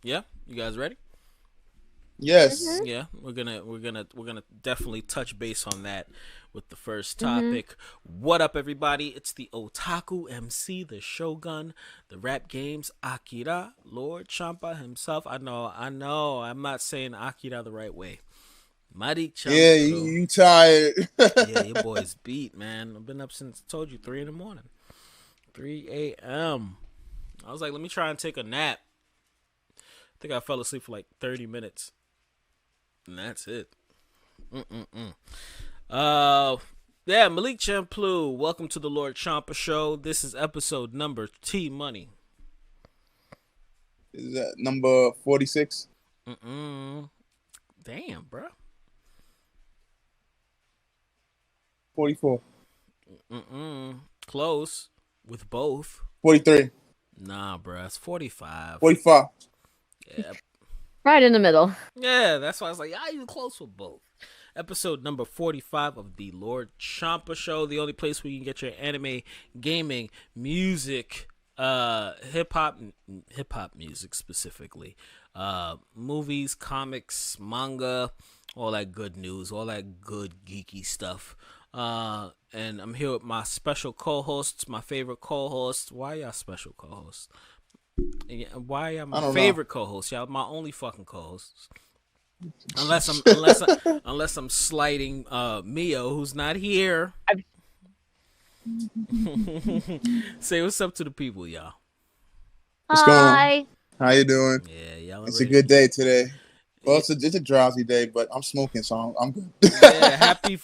Yeah, you guys ready? Yes. Mhm. Yeah, we're gonna definitely touch base on that with the first Mhm. topic. What up, everybody? It's the Otaku MC, the Shogun, the rap games Akira, Lord Champa himself. I know, I'm not saying Akira the right way. Malik Yeah, Champloo. you tired. Yeah, your boy's beat, man. I've been up since I told you 3 in the morning, 3 a.m. I was like, let me try and take a nap. I think I fell asleep for like 30 minutes, and that's it. Mm-mm-mm. Uh, yeah, Malik Champloo. Welcome to the Lord Champa Show. This is episode number T Money. Is that number 46? Mm-mm. Damn, bro. 44. Mm-mm. Close with both. 43. Nah, bro. It's 45. 45. Yeah, Right in the middle. yeah. That's why I was like, yeah, you close with both. Episode number 45 of the Lord Champa Show, the only place where you can get your anime, gaming, music, hip hop music specifically, movies, comics, manga, all that good news, all that good geeky stuff. And I'm here with my special co-hosts, my favorite co-hosts. Why y'all special co-hosts? Why y'all I my don't know. favorite co-hosts? Y'all my only fucking co-hosts. Unless I'm slighting Mio, who's not here. I've- Say what's up to the people, y'all. What's going on? Hi. How you doing? Yeah, y'all are It's a ready. good day today. Well, Yeah, it's a drowsy day, but I'm smoking, so I'm good. yeah, happy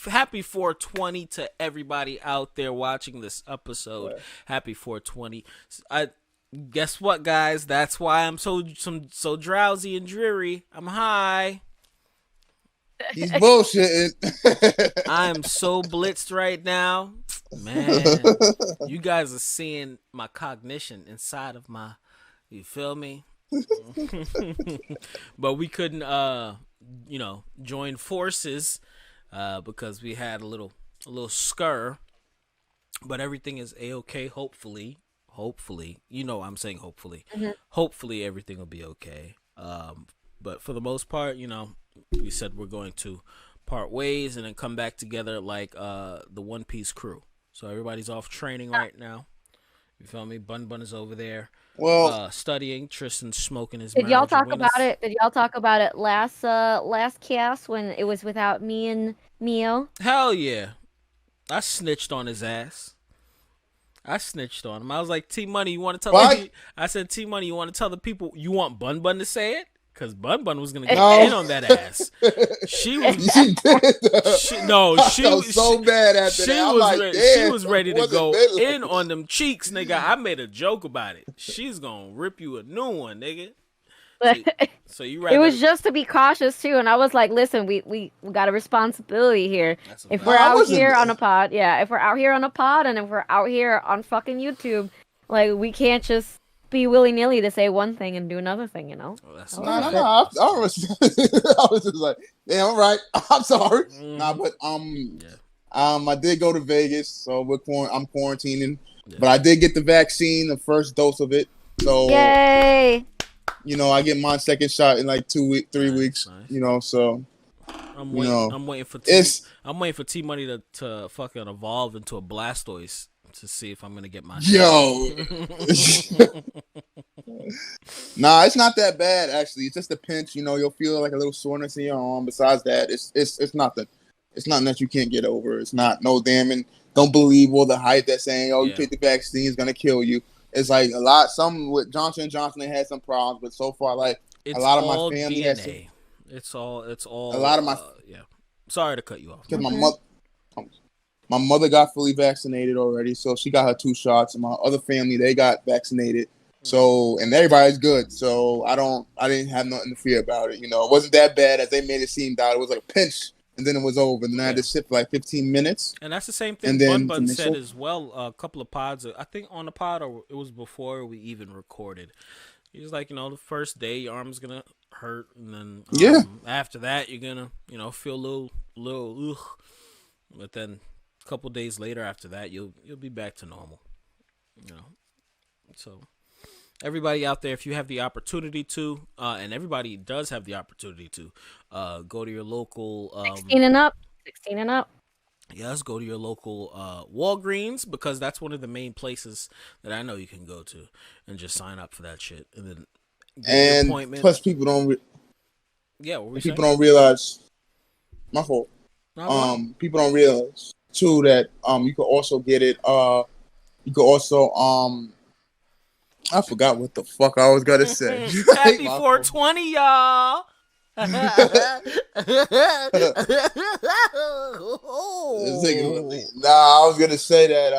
420 to everybody out there watching this episode. Happy 420. I guess what, guys? That's why I'm so drowsy and dreary. I'm high. He's bullshitting. I'm so blitzed right now. Man, you guys are seeing my cognition inside of my, you feel me? But we couldn't join forces because we had a little scur, but everything is a-okay, hopefully. Hopefully. I'm saying hopefully. Mhm. Hopefully everything will be okay. But for the most part, we said we're going to part ways and then come back together like the One Piece crew. So everybody's off training right now. You feel me? Bun is over there Well, studying. Tristan's smoking his Did y'all talk about marijuana. it? Did y'all talk about it last cast when it was without me and Mio? Hell yeah. I snitched on his ass. I snitched on him. I was like, T Money, you want to tell the why? people? I said, T Money, you want to tell the people you want BunBun to say it? Because BunBun was gonna get No. in on that ass. She was, She did. she no, I she felt so bad after she that. I'm was like, ready. She damn, was it ready to wasn't go Midland. in on them cheeks, nigga. I made a joke about it. She's gonna rip you a new one, nigga. So, so you It rather? was just to be cautious too, and I was like, "Listen, we got a responsibility here. That's a If No, we're fact. I out wasn't. here on a pod, yeah, if we're out here on a pod, and if we're out here on fucking YouTube, like we can't just be willy nilly to say one thing and do another thing, you know? Oh, that's That a No, no, wasn't no. fact. fit. That's I true. was, I was just like, damn, all right. I'm sorry. Nah, Mm-hmm. but Yeah. I did go to Vegas, so I'm quarantining. Yeah. But I did get the vaccine, the first dose of it. So Yay! I get my second shot in like 2 week, three Nice, weeks. nice. So I'm you waiting. know, I'm waiting for T. it's I'm waiting for T Money to fucking evolve into a Blastoise to see if I'm gonna get my shot. yo. Nah, it's not that bad actually. It's just a pinch. You'll feel like a little soreness in your arm. Besides that, it's nothing. It's nothing that you can't get over. It's not no damning. Don't believe all the hype that's saying, "Oh, you Yeah, take the vaccine, it's gonna kill you." It's like a lot. Some with Johnson & Johnson, they had some problems, but so far, like a it's lot of my all family has some. DNA. It's all. It's A all. lot of my Yeah. Sorry to cut you off. because My my bad. Mhm. mother. My mother got fully vaccinated already, so she got her 2 shots. And my other family, they got vaccinated. Mm. So, and everybody's good. So I didn't have nothing to fear about it. It wasn't that bad as they made it seem. That it was like a pinch, and then it was over. And then I had Yeah. to sit for like 15 minutes, And that's the same and thing Bun then Bun finish said it. as well. A couple of pods, I think on the pod, or it was before we even recorded. He was like, the first day your arm's gonna hurt, and then Yeah, after that you're gonna, feel a little ugh. But then a couple days later after that, you'll be back to normal. You know, so everybody out there, if you have the opportunity to, and everybody does have the opportunity to, go to your local 16 and up. 16 and up. yes, go to your local Walgreens, because that's one of the main places that I know you can go to, and just sign up for that shit, and then get your And appointment. plus, people don't Yeah, what were we people saying? don't realize. My fault. No, go ahead. People don't realize too that you could also get it. You could also I forgot what the fuck I was gonna say. Happy My 420, y'all. Nah, I was gonna say that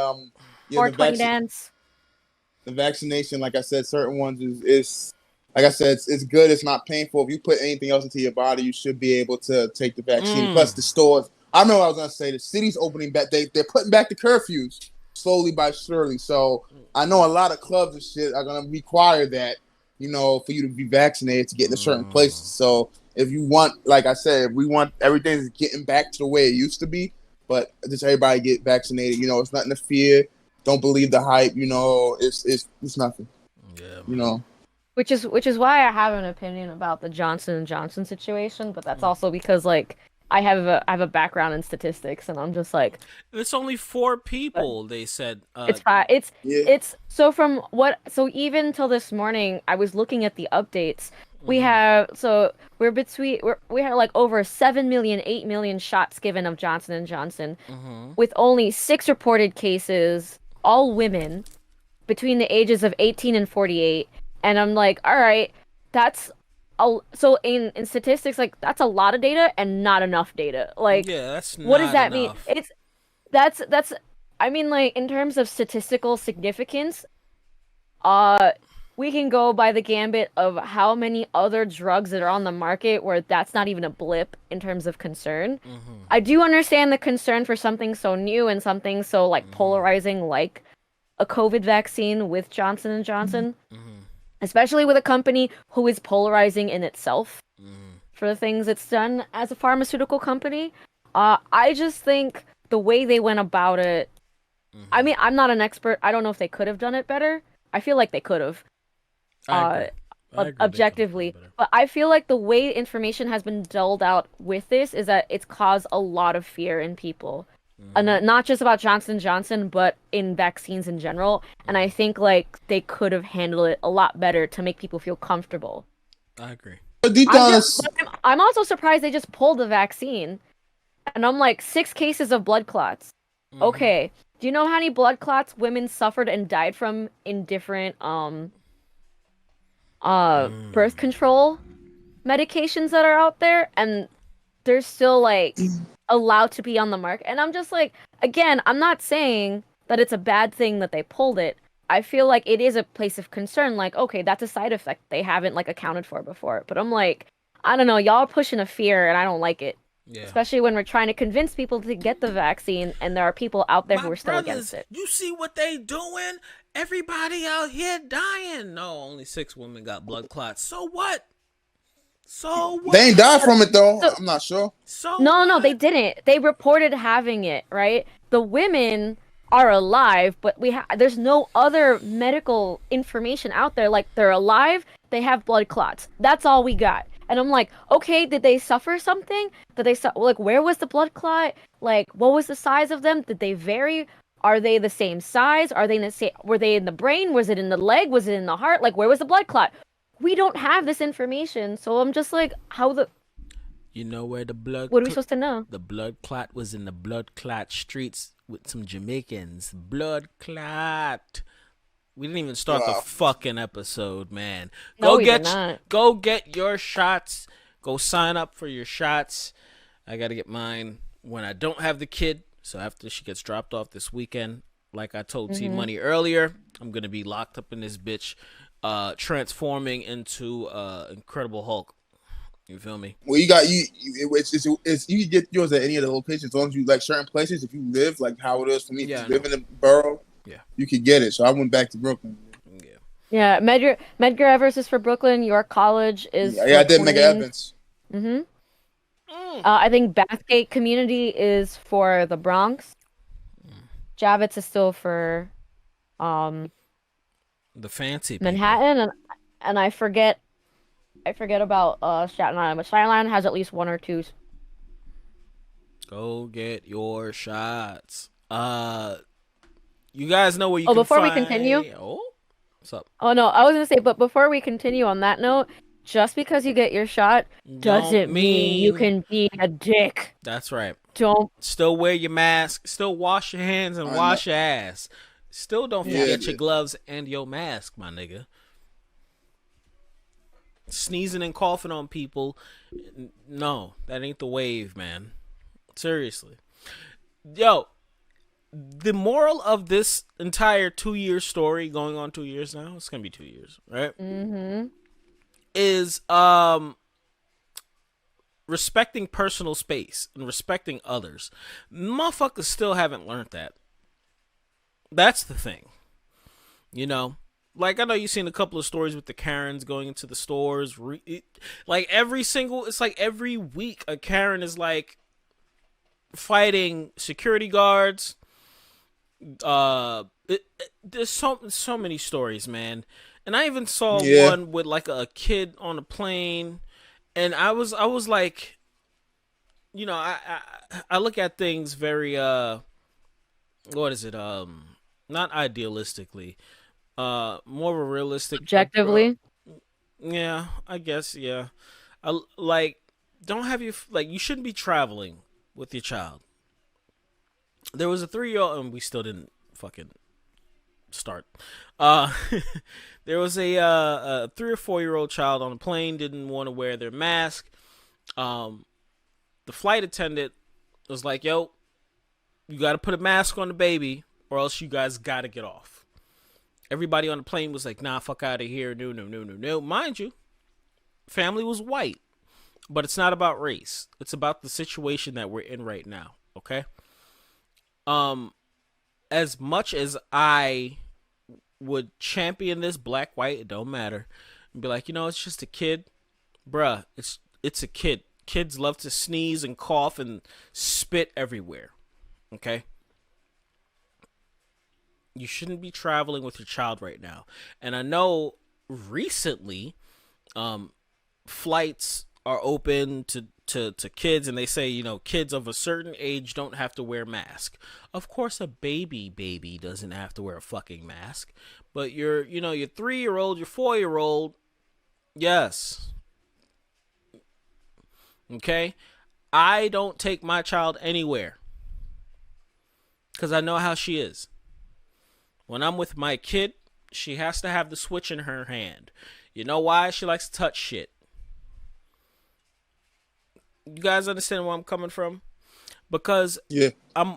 yeah, 420 dance. the vaccination, like I said, certain ones is like I said, it's good. It's not painful. If you put anything else into your body, you should be able to take the vaccine. Plus, the stores. I know what I was gonna say. The city's opening back. They're putting back the curfews slowly by surely. So I know a lot of clubs and shit are gonna require that, for you to be vaccinated to get into certain places. So if you want, like I said, if we want everything getting back to the way it used to be, but just everybody get vaccinated. It's nothing to fear. Don't believe the hype. It's nothing. Yeah. Which is why I have an opinion about the Johnson & Johnson situation, but that's also because like I have a background in statistics, and I'm just like, it's only 4 people. They said it's fine. Yeah. It's so even till this morning, I was looking at the updates. We have we have like over 7 million, 8 million shots given of Johnson & Johnson, with only 6 reported cases, all women between the ages of 18 and 48. And I'm like, all right, so in statistics, like that's a lot of data and not enough data. Like, yeah, that's what does that enough. mean? That's I mean, like, in terms of statistical significance, we can go by the gambit of how many other drugs that are on the market where that's not even a blip in terms of concern. I do understand the concern for something so new and something so like polarizing, like a COVID vaccine with Johnson & Johnson. Especially with a company who is polarizing in itself for the things it's done as a pharmaceutical company. I just think the way they went about it, I mean, I'm not an expert. I don't know if they could have done it better. I feel like they could have. I agree Objectively. But I feel like the way information has been doled out with this is that it's caused a lot of fear in people. And not just about Johnson & Johnson, but in vaccines in general. And I think like they could have handled it a lot better to make people feel comfortable. I agree. But deep down, I'm also surprised they just pulled the vaccine. And I'm like, 6 cases of blood clots. Okay. Do you know how many blood clots women suffered and died from in different birth control medications that are out there? And they're still like allowed to be on the market. And I'm just like, again, I'm not saying that it's a bad thing that they pulled it. I feel like it is a place of concern. Like, okay, that's a side effect they haven't like accounted for before. But I'm like, I don't know, y'all are pushing a fear, and I don't like it. Yeah. Especially when we're trying to convince people to get the vaccine, and there are people out there who are still against it. You see what they doing? Everybody out here dying. No, only 6 women got blood clots. So what? So what? They ain't died from it though. I'm not sure. No, they didn't. They reported having it, right? The women are alive, but there's no other medical information out there. Like, they're alive, they have blood clots. That's all we got. And I'm like, okay, did they suffer something? Like, where was the blood clot? Like, what was the size of them? Did they vary? Are they the same size? Were they in the brain? Was it in the leg? Was it in the heart? Like, where was the blood clot? We don't have this information, so I'm just like, you know where the blood... What are we supposed to know? The blood clot was in the blood clot streets with some Jamaicans. Blood clot. We didn't even start the fucking episode, man. No, we did not. Go get your shots. Go sign up for your shots. I gotta get mine when I don't have the kid. So after she gets dropped off this weekend, like I told T Money earlier, I'm gonna be locked up in this bitch, transforming into Incredible Hulk. You feel me? Well, you can get yours at any of the locations as long as you like certain places. If you live like how it is for me, if you live in the borough, you could get it. So I went back to Brooklyn. Yeah, Medgar Evers is for Brooklyn. York College is. I did Medgar Evans. I think Bathgate Community is for the Bronx. Javits is still for The fancy people. Manhattan, and I forget about Staten Island, but Staten Island has at least one or two. Go get your shots. You guys know where you Oh, can before we find. continue. Oh, what's up? Oh no, I was gonna say, but before we continue on that note, just because you get your shot doesn't mean you can be a dick. That's right. Don't. Still wear your mask. Still wash your hands and wash your ass. Still don't forget your gloves and your mask, my nigga. Sneezing and coughing on people. No, that ain't the wave, man. Seriously. Yo, the moral of this entire 2-year story, going on 2 years now, it's gonna be 2 years, right? Mm-hmm. Is respecting personal space and respecting others. Motherfuckers still haven't learned that. That's the thing. You know? Like, I know you've seen a couple of stories with the Karens going into the stores. Like, it's like every week a Karen is, like, fighting security guards. There's so many stories, man. And I even saw one with, like, a kid on a plane. And I was like, you know, I look at things very, what is it? Not idealistically. More of a realistic. Objectively. Yeah, I guess. Yeah, don't have you you shouldn't be traveling with your child. There was a 3-year-old, and we still didn't fucking start. There was a 3 or 4-year-old child on a plane, didn't want to wear their mask. The flight attendant was like, "Yo, you got to put a mask on the baby, or else you guys got to get off." Everybody on the plane was like, "Nah, fuck out of here. No." Mind you, family was white. But it's not about race. It's about the situation that we're in right now, okay? As much as I would champion this, black, white, it don't matter. And be like, it's just a kid. Bruh, it's a kid. Kids love to sneeze and cough and spit everywhere, okay? You shouldn't be traveling with your child right now. And I know recently, flights are open to kids, and they say, kids of a certain age don't have to wear masks. Of course, a baby doesn't have to wear a fucking mask. But your 3-year-old, your 4-year-old, yes. Okay? I don't take my child anywhere because I know how she is. When I'm with my kid, she has to have the switch in her hand. You know why? She likes to touch shit. You guys understand where I'm coming from? Because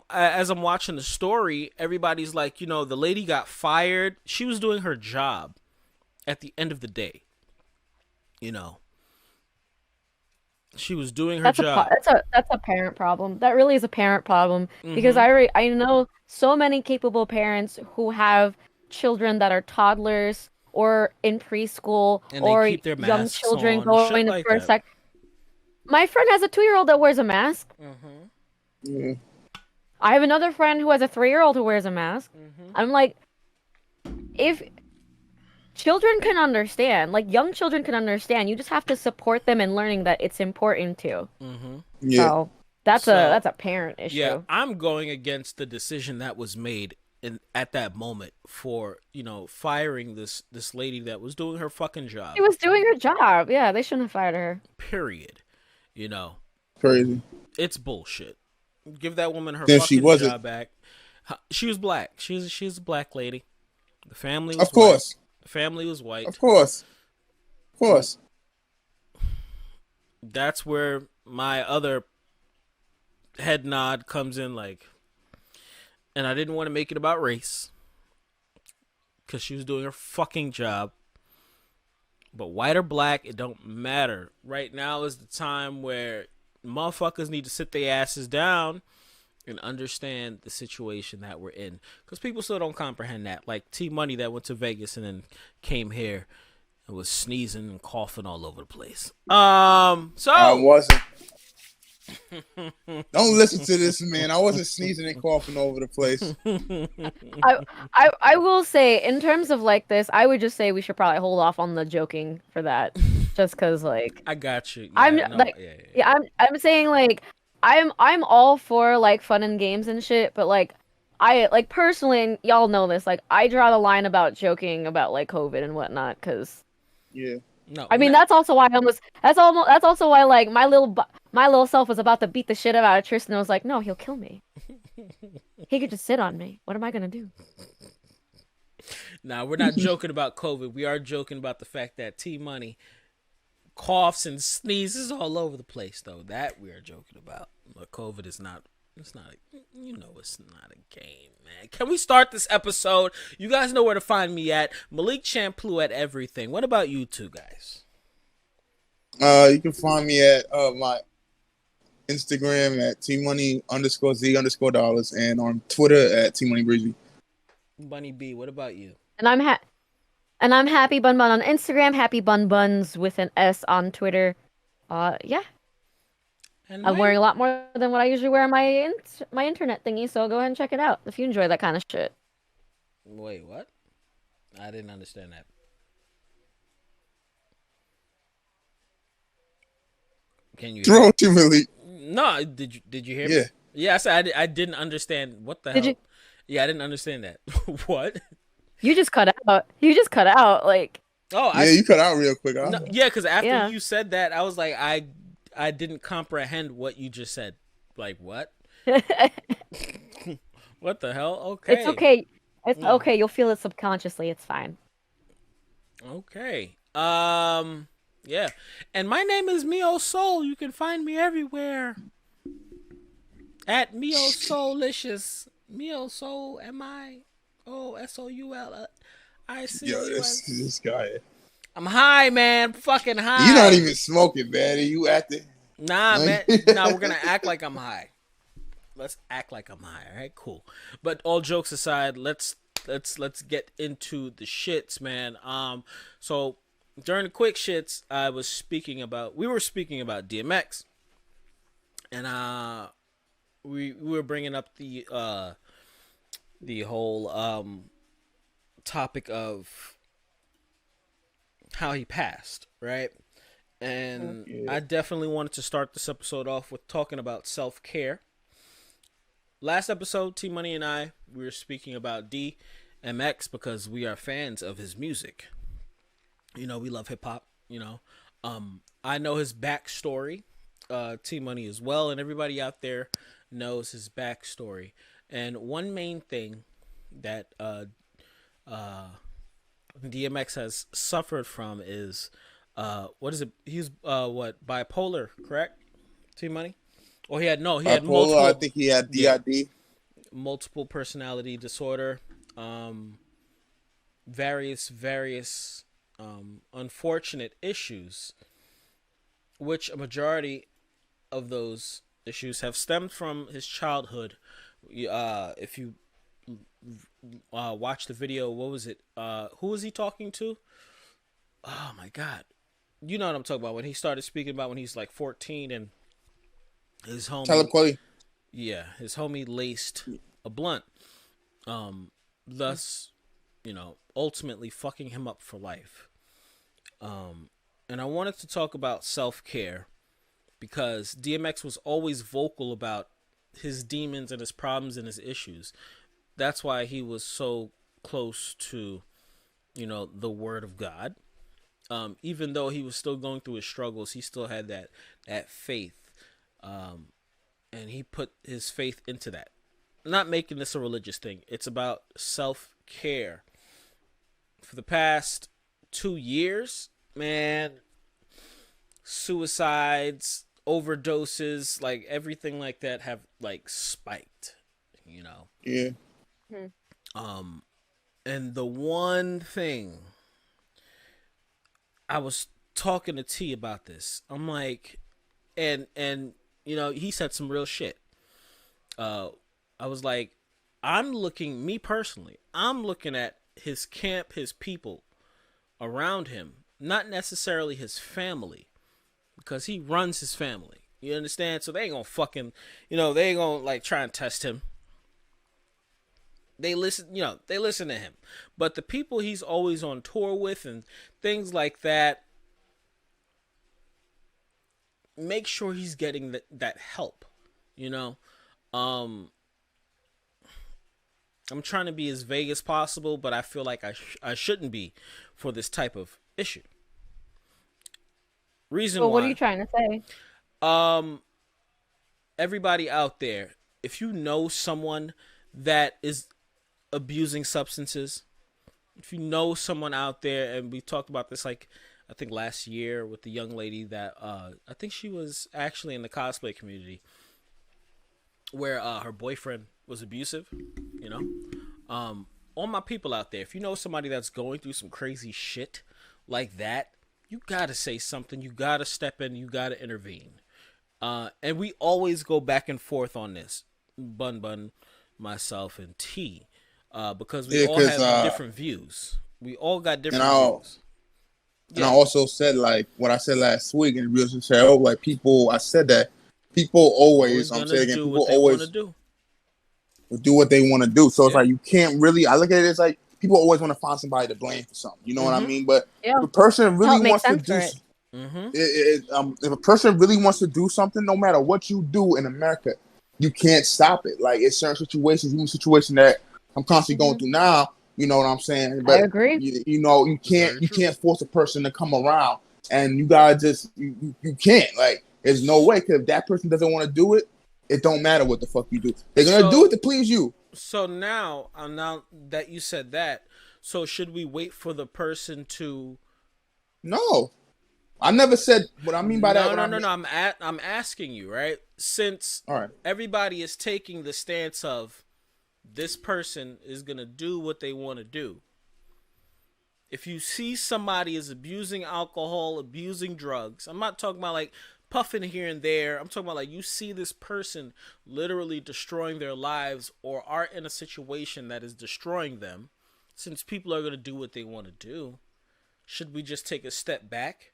as I'm watching the story, everybody's like, the lady got fired. She was doing her job at the end of the day. She was doing her job. That's a parent problem. That really is a parent problem. Because I know so many capable parents who have children that are toddlers or in preschool, and or keep their young masks children on, going like for a sec. My friend has a 2-year-old that wears a mask. Yeah. I have another friend who has a 3-year-old who wears a mask. I'm like, if children can understand, like young children can understand, you just have to support them in learning that it's important to. Yeah. So that's a parent issue. Yeah, I'm going against the decision that was made at that moment for firing this lady that was doing her fucking job. She was doing her job. Yeah, they shouldn't have fired her. Period. Crazy. It's bullshit. Give that woman her Then fucking job back. She was black. She's a black lady. The family was of course. White. The family was white. Of course. That's where my other head nod comes in, and I didn't want to make it about race because she was doing her fucking job. But white or black, it don't matter. Right now is the time where motherfuckers need to sit their asses down and understand the situation that we're in. Because people still don't comprehend that. Like T-Money that went to Vegas and then came here and was sneezing and coughing all over the place. So I wasn't. Don't listen to this, man. I wasn't sneezing and coughing over the place. I will say, in terms of like this, I would just say we should probably hold off on the joking for that, just because like I got you. Yeah, I'm no, like yeah, I'm saying like I'm all for like fun and games and shit, but like I like personally, and y'all know this, like I draw the line about joking about like COVID and whatnot, because Yeah. No, I mean that's also why I almost that's also why like my little self was about to beat the shit out of Tristan. I was like, no, he'll kill me. He could just sit on me. What am I gonna do? Now, we're not joking about COVID. We are joking about the fact that T Money coughs and sneezes all over the place, though. That we are joking about. But COVID is not. It's not. It's not a game, man. Can we start this episode? You guys know where to find me at. Malik Champloo at everything. What about you two guys? You can find me at my Instagram at tmoney_z_dollars and on Twitter at tmoneybreezy. Bunny B, what about you? And I'm happy BunBun on Instagram, happy BunBuns with an S on Twitter. Yeah. And I'm wearing a lot more than what I usually wear on my internet thingy, so go ahead and check it out if you enjoy that kind of shit. Wait, what? I didn't understand that. Can you? Throw to Malik. No, did you hear me? Yeah. Yeah, I said I didn't understand. What the hell? You? Yeah, I didn't understand that. What? You just cut out. You just cut out, like. Oh, yeah, you cut out real quick. Huh? No, yeah, because after you said that, I was like, I didn't comprehend what you just said. Like, what? What the hell? Okay. It's okay. It's okay. You'll feel it subconsciously. It's fine. Okay. Yeah. And my name is MioSoul. You can find me everywhere. At MioSoulicious. MioSoul, MioSoul. Yo, this guy. I'm high, man. Fucking high. You're not even smoking, man. You acting? Nah, man. Nah, we're gonna act like I'm high. Let's act like I'm high. All right, cool. But all jokes aside, let's get into the shits, man. So during the quick shits, we were speaking about DMX, and we were bringing up the whole topic of how he passed, right? And I definitely wanted to start this episode off with talking about self-care. Last episode, T Money and I, we were speaking about Dmx because we are fans of his music. We love hip hop. I know his backstory. T Money as well, and everybody out there knows his backstory. And one main thing that DMX has suffered from is what is it? He's bipolar, correct? T Money? Or he had multiple. I think he had DID. Multiple personality disorder. Various unfortunate issues, which a majority of those issues have stemmed from his childhood. If you watch the video, what was it? Who was he talking to? Oh my God. You know what I'm talking about, when he started speaking about when he's like 14 and his homie, his homie laced a blunt, thus, ultimately fucking him up for life. And I wanted to talk about self-care because DMX was always vocal about his demons and his problems and his issues. That's why he was so close to, the word of God. Even though he was still going through his struggles, he still had that faith. And he put his faith into that. I'm not making this a religious thing. It's about self-care. For the past 2 years, man, suicides, overdoses, like everything like that have like spiked, Yeah. And the one thing, I was talking to T about this. I'm like, and he said some real shit. I was like, me personally, I'm looking at his camp, his people around him, not necessarily his family, because he runs his family. You understand? So they ain't gonna fucking, they ain't gonna like try and test him. They listen, they listen to him. But the people he's always on tour with and things like that, make sure he's getting that help. You know, I'm trying to be as vague as possible, but I feel like I shouldn't be for this type of issue. Reason Well, why? what are you trying to say? Everybody out there, if you know someone that is abusing substances, if you know someone out there, and we talked about this like I think last year with the young lady that I think she was actually in the cosplay community where her boyfriend was abusive, all my people out there, if you know somebody that's going through some crazy shit like that, you gotta say something, you gotta step in, you gotta intervene. And we always go back and forth on this, BunBun, myself, and T, because we all have different views. We all got different views. And I also said like what I said last week, and we also said, like people. I said that people always. I'm saying again, people always do what they want to do. So it's like you can't really. I look at it as like people always want to find somebody to blame for something. You know what I mean? But if a person really wants to do. If a person really wants to do something, no matter what you do in America, you can't stop it. Like it's certain situations, even situation that I'm constantly going through now. You know what I'm saying? But I agree. You can't force a person to come around, and you gotta just you can't. Like there's no way, because if that person doesn't want to do it, it don't matter what the fuck you do. They're gonna do it to please you. So now that you said that, so should we wait for the person to? No. I never said what I mean by that. No. I'm asking you, right? Since everybody is taking the stance of this person is gonna do what they want to do. If you see somebody is abusing alcohol, abusing drugs, I'm not talking about like puffing here and there. I'm talking about like you see this person literally destroying their lives or are in a situation that is destroying them. Since people are gonna do what they want to do, should we just take a step back?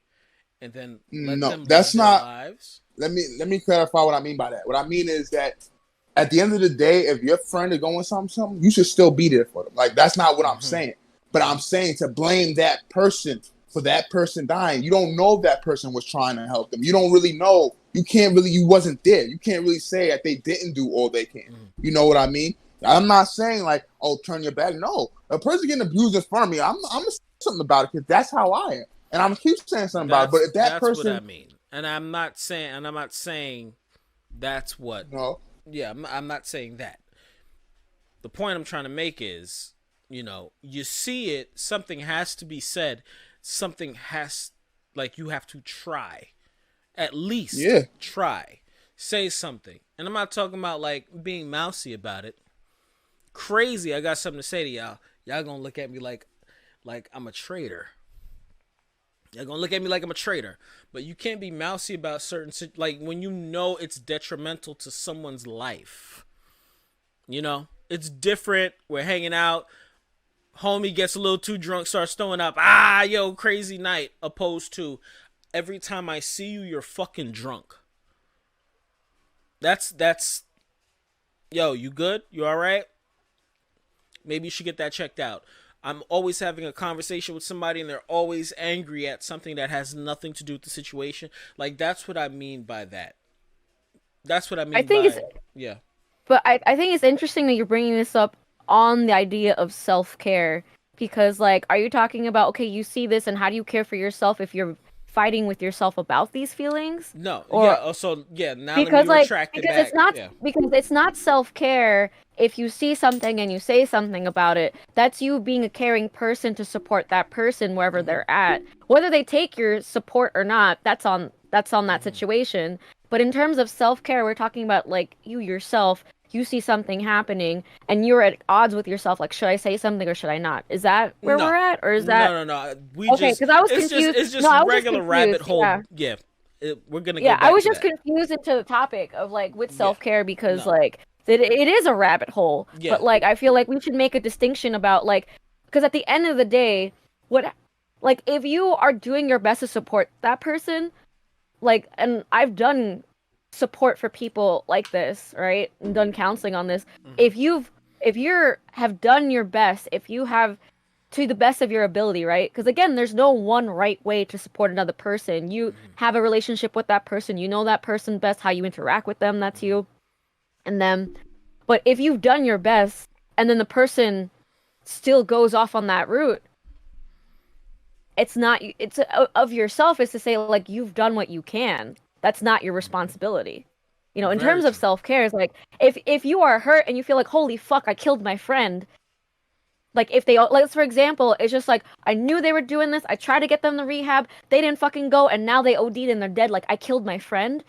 And then let them live their lives. Let me clarify what I mean by that. What I mean is that at the end of the day, if your friend is going something, you should still be there for them. Like that's not what I'm saying. But I'm saying to blame that person for that person dying. You don't know if that person was trying to help them. You don't really know. You wasn't there. You can't really say that they didn't do all they can. You know what I mean? I'm not saying like, oh, turn your back. No, a person getting abused in front of me, I'm gonna say something about it because that's how I am. And I'm gonna keep saying something about it, but if that person, that's what I mean. And I'm not saying that's what. No. Yeah, I'm not saying that. The point I'm trying to make is, you see it. Something has to be said. Something has, like, you have to try, at least. Try, say something. And I'm not talking about like being mousy about it. Crazy. I got something to say to y'all. Y'all gonna look at me like I'm a traitor. You're going to look at me like I'm a traitor. But you can't be mousy about certain... Like, when you know it's detrimental to someone's life. It's different. We're hanging out. Homie gets a little too drunk, starts throwing up. Yo, crazy night. Opposed to, every time I see you, you're fucking drunk. That's... Yo, you good? You all right? Maybe you should get that checked out. I'm always having a conversation with somebody and they're always angry at something that has nothing to do with the situation. Like, that's what I mean by that. That's what I mean yeah. But I think it's interesting that you're bringing this up on the idea of self-care. Because, like, are you talking about, okay, you see this and how do you care for yourself if you're fighting with yourself about these feelings? No. Now because, like, because it's not self-care. If you see something and you say something about it, that's you being a caring person to support that person wherever they're at. Whether they take your support or not, that's on that situation. But in terms of self-care, we're talking about like you yourself. You see something happening and you're at odds with yourself. Like, should I say something or should I not? Is that where we're at, or is that no? Because I was confused. It's just regular rabbit hole. Yeah, we're gonna. Yeah, I was just confused into the topic of like with self-care because like. It is a rabbit hole, but like I feel like we should make a distinction about like, because at the end of the day, if you are doing your best to support that person, like, and I've done support for people like this, right? And done counseling on this. Mm-hmm. If you have done your best, if you have to the best of your ability, right? Because again, there's no one right way to support another person. You Mm-hmm. have a relationship with that person, you know that person best, how you interact with them, that's Mm-hmm. you and them. But if you've done your best and then the person still goes off on that route, it's not, it's of yourself is to say like you've done what you can. That's not your responsibility. You know, in Very terms of true. self-care, it's like if you are hurt and you feel like holy fuck, I killed my friend. Like if they like for example, it's just like I knew they were doing this. I tried to get them to rehab. They didn't fucking go, and now they OD'd and they're dead. Like I killed my friend.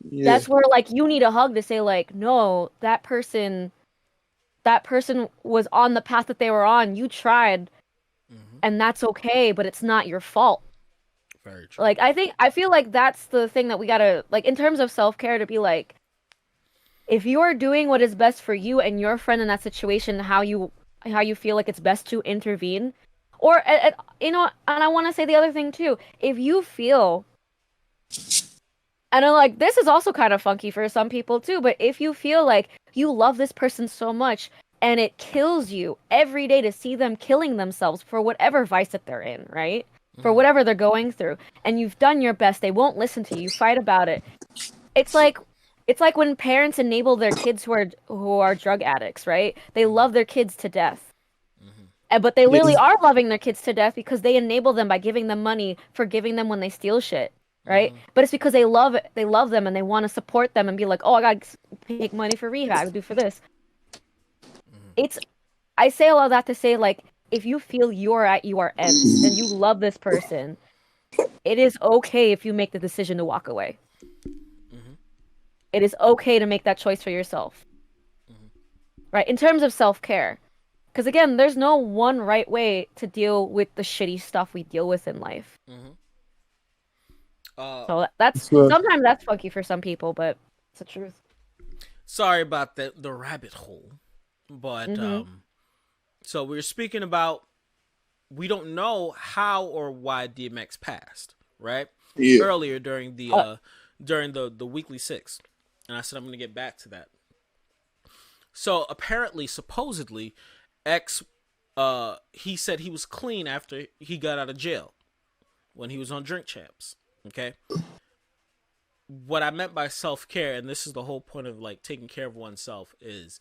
Yeah. That's where like you need a hug to say like no, that person was on the path that they were on. You tried, Mm-hmm. and that's okay, but it's not your fault. Very true. Like I feel like that's the thing that we gotta like in terms of self-care to be like if you are doing what is best for you and your friend in that situation, how you feel like it's best to intervene, or you know, and I want to say the other thing too. If you feel, and I'm like this is also kind of funky for some people too, but if you feel like you love this person so much and it kills you every day to see them killing themselves for whatever vice that they're in, right? For Mm-hmm. whatever they're going through, and you've done your best, they won't listen to you, you fight about it. It's like when parents enable their kids who are drug addicts, right? They Mm-hmm. love their kids to death. Mm-hmm. And but they literally Yes. are loving their kids to death because they enable them by giving them money, forgiving them when they steal shit, right? Mm-hmm. But it's because they love them and they want to support them and be like, "Oh, I got to take money for rehab, do for this." It's I say all of that to say like if you feel you're at your ends and you love this person, it is okay if you make the decision to walk away. Mm-hmm. It is okay to make that choice for yourself. Mm-hmm. Right? In terms of self-care. Because again, there's no one right way to deal with the shitty stuff we deal with in life. Mm-hmm. Uh, So that's So, sometimes that's funky for some people, but it's the truth. Sorry about the rabbit hole, but Mhm. so we were speaking about we don't know how or why DMX passed, right? yeah. Earlier Uh, during the weekly six, and I said I'm gonna get back to that. So apparently, supposedly, X, he said he was clean after he got out of jail when he was on Drink Champs. Okay, what I meant by self care, and this is the whole point of like taking care of oneself, is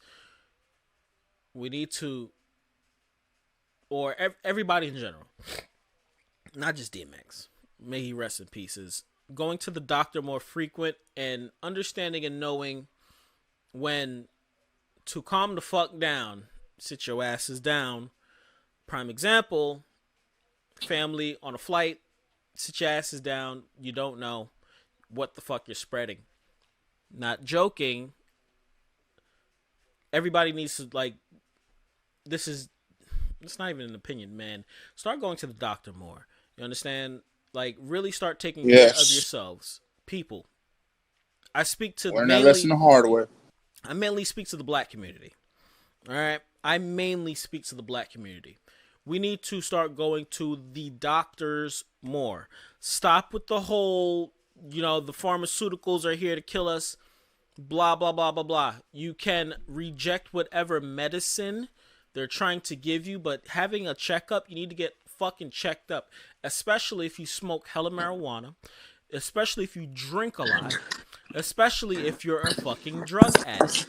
we need to, or everybody in general, not just DMX, may he rest in pieces, going to the doctor more frequent and understanding and knowing when to calm the fuck down, sit your asses down. Prime example, family on a flight, sit your asses down, you don't know what the fuck you're spreading. Not joking. Everybody needs to like this is it's not even an opinion, man. Start going to the doctor more. You understand? Like really start taking care of Yes. yourselves. People. I speak to Learn that lesson mainly the hard way. I mainly speak to the black community. All right? I mainly speak to the black community. We need to start going to the doctors more. Stop with the whole, the pharmaceuticals are here to kill us, blah, blah, blah, blah, blah. You can reject whatever medicine they're trying to give you, but having a checkup, you need to get fucking checked up, especially if you smoke hella marijuana, especially if you drink a lot, especially if you're a fucking drug addict.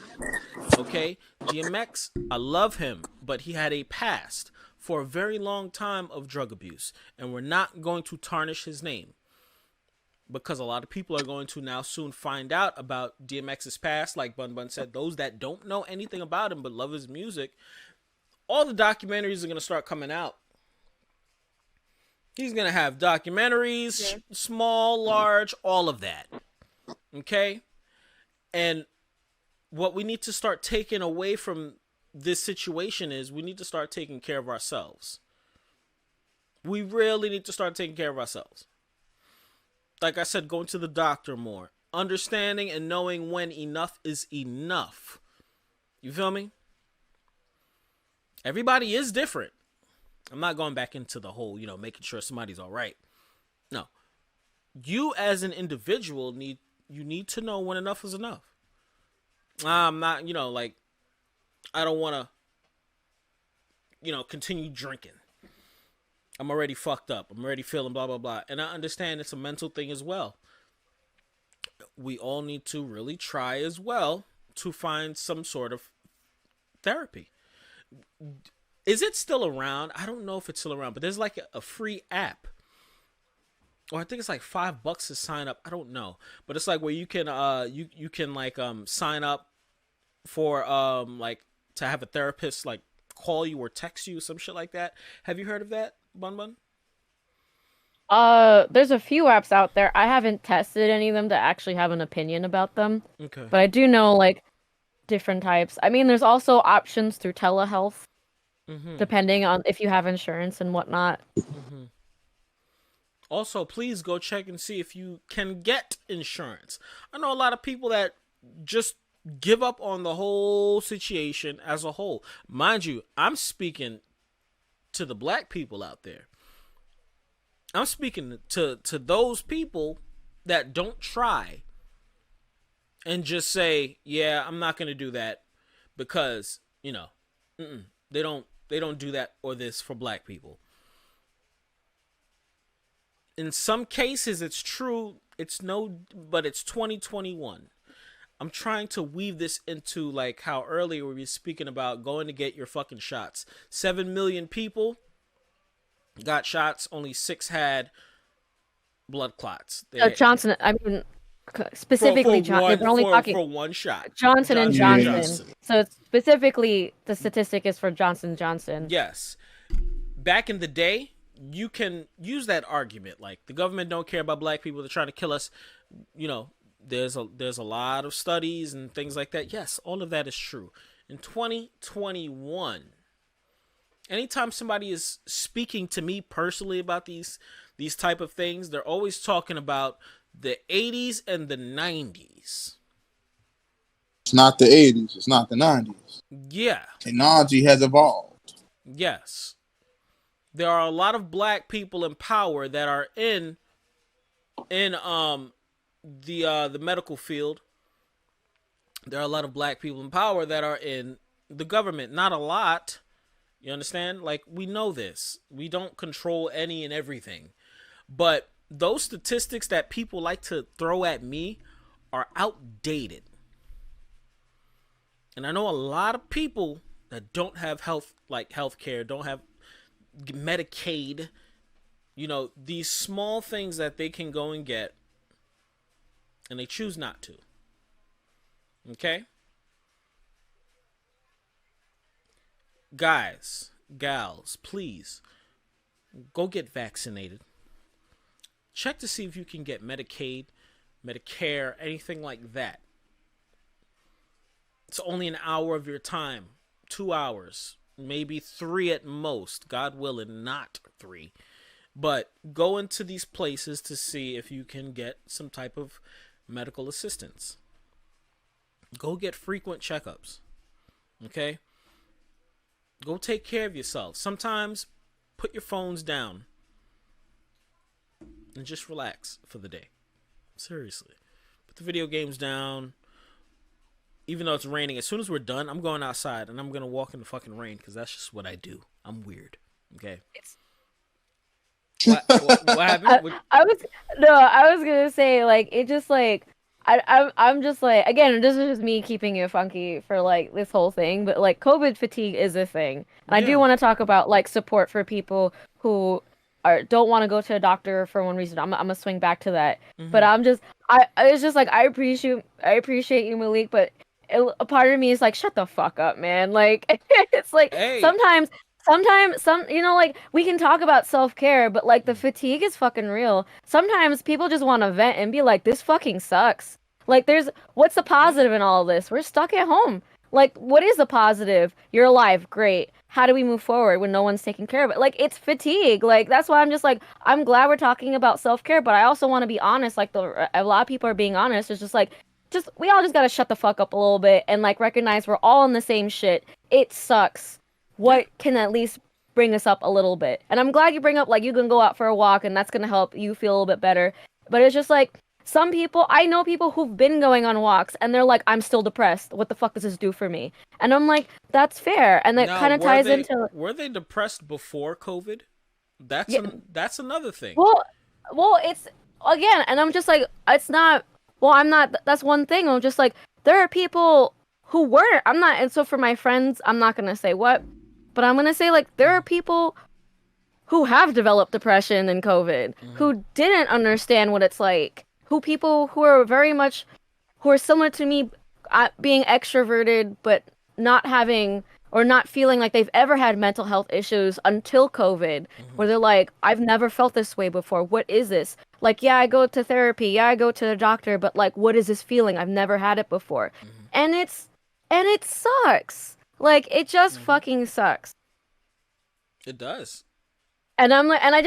Okay? DMX, I love him, but he had a past for a very long time of drug abuse, and we're not going to tarnish his name because a lot of people are going to now soon find out about DMX's past. Like BunBun said, those that don't know anything about him but love his music, all the documentaries are going to start coming out. He's going to have documentaries, small, large, all of that. Okay? And what we need to start taking away from this situation is we need to start taking care of ourselves. We really need to start taking care of ourselves. Like I said, going to the doctor more. Understanding and knowing when enough is enough. You feel me? Everybody is different. I'm not going back into the whole, making sure somebody's all right. No. You as an individual need you need to know when enough is enough. I'm not, like, I don't want to, continue drinking. I'm already fucked up. I'm already feeling blah, blah, blah. And I understand it's a mental thing as well. We all need to really try as well to find some sort of therapy. Is it still around? I don't know if it's still around, but there's like a free app. Or I think it's like $5 to sign up. I don't know. But it's like where you can you can like sign up for like to have a therapist like call you or text you, some shit like that. Have you heard of that, BunBun? There's a few apps out there. I haven't tested any of them to actually have an opinion about them. Okay. But I do know like different types. I mean, there's also options through telehealth, depending on if you have insurance and whatnot. Also, please go check and see if you can get insurance. I know a lot of people that just give up on the whole situation as a whole. Mind you, I'm speaking to the black people out there. I'm speaking to those people that don't try and just say, yeah, I'm not going to do that because, they don't do that or this for black people. In some cases, it's true. But it's 2021. I'm trying to weave this into like how earlier we were speaking about going to get your fucking shots. 7 million people got shots. Only 6 had blood clots. Johnson, I mean, specifically Johnson. We're only talking for one shot. Johnson and Johnson. So specifically, the statistic is for Johnson & Johnson. Yes. Back in the day, you can use that argument like the government don't care about black people, they're trying to kill us. There's a lot of studies and things like that. Yes, all of that is true. In 2021, anytime somebody is speaking to me personally about these type of things, they're always talking about the 80s and the 90s. It's not the 80s, it's not the 90s. Yeah. Technology has evolved. Yes. There are a lot of black people in power that are in the medical field. There are a lot of black people in power that are in the government. Not a lot. You understand? Like, we know this. We don't control any and everything. But those statistics that people like to throw at me are outdated. And I know a lot of people that don't have health care, don't have Medicaid, these small things that they can go and get, and they choose not to. Okay? Guys, gals, please go get vaccinated. Check to see if you can get Medicaid, Medicare, anything like that. It's only an hour of your time, 2 hours. Maybe 3 at most, God willing, not 3. But go into these places to see if you can get some type of medical assistance. Go get frequent checkups. Okay? Go take care of yourself. Sometimes put your phones down and just relax for the day. Seriously. Put the video games down. Even though it's raining, as soon as we're done, I'm going outside and I'm going to walk in the fucking rain because that's just what I do. I'm weird. Okay? What happened? I was going to say, like, it just, like, I'm just, like, again, this is just me keeping it funky for, like, this whole thing, but, like, COVID fatigue is a thing. And I do want to talk about, like, support for people who don't want to go to a doctor for one reason. I'm gonna swing back to that. But it's just, like, I appreciate you, Malik, but a part of me is like, shut the fuck up, man. Like, it's like, sometimes like, we can talk about self-care, but like, the fatigue is fucking real. Sometimes people just want to vent and be like, this fucking sucks. Like, what's the positive in all of this? We're stuck at home. Like, what is the positive? You're alive. Great. How do we move forward when no one's taking care of it? Like, it's fatigue. Like, that's why I'm just like, I'm glad we're talking about self-care, but I also want to be honest. Like, a lot of people are being honest. It's just like, we all just gotta shut the fuck up a little bit and like recognize we're all in the same shit. It sucks. What can at least bring us up a little bit? And I'm glad you bring up like you can go out for a walk and that's gonna help you feel a little bit better. But it's just like Some people, I know people who've been going on walks and they're like, I'm still depressed. What the fuck does this do for me? And I'm like, that's fair. And that Now, kind of ties into, were they depressed before COVID? yeah, That's another thing. well, it's again, and I'm just like, it's not, well, I'm not, that's one thing. I'm just like, there are people who were, I'm not, and so for my friends, I'm not going to say what, but I'm going to say like, there are people who have developed depression and COVID, who didn't understand what it's like, people who are very much, who are similar to me, being extroverted, but not having or not feeling like they've ever had mental health issues until COVID, where they're like, I've never felt this way before. What is this? Like, yeah, I go to therapy, yeah, I go to the doctor, but like, what is this feeling? I've never had it before. And it sucks. Like, it just fucking sucks. It does. And I'm like, and I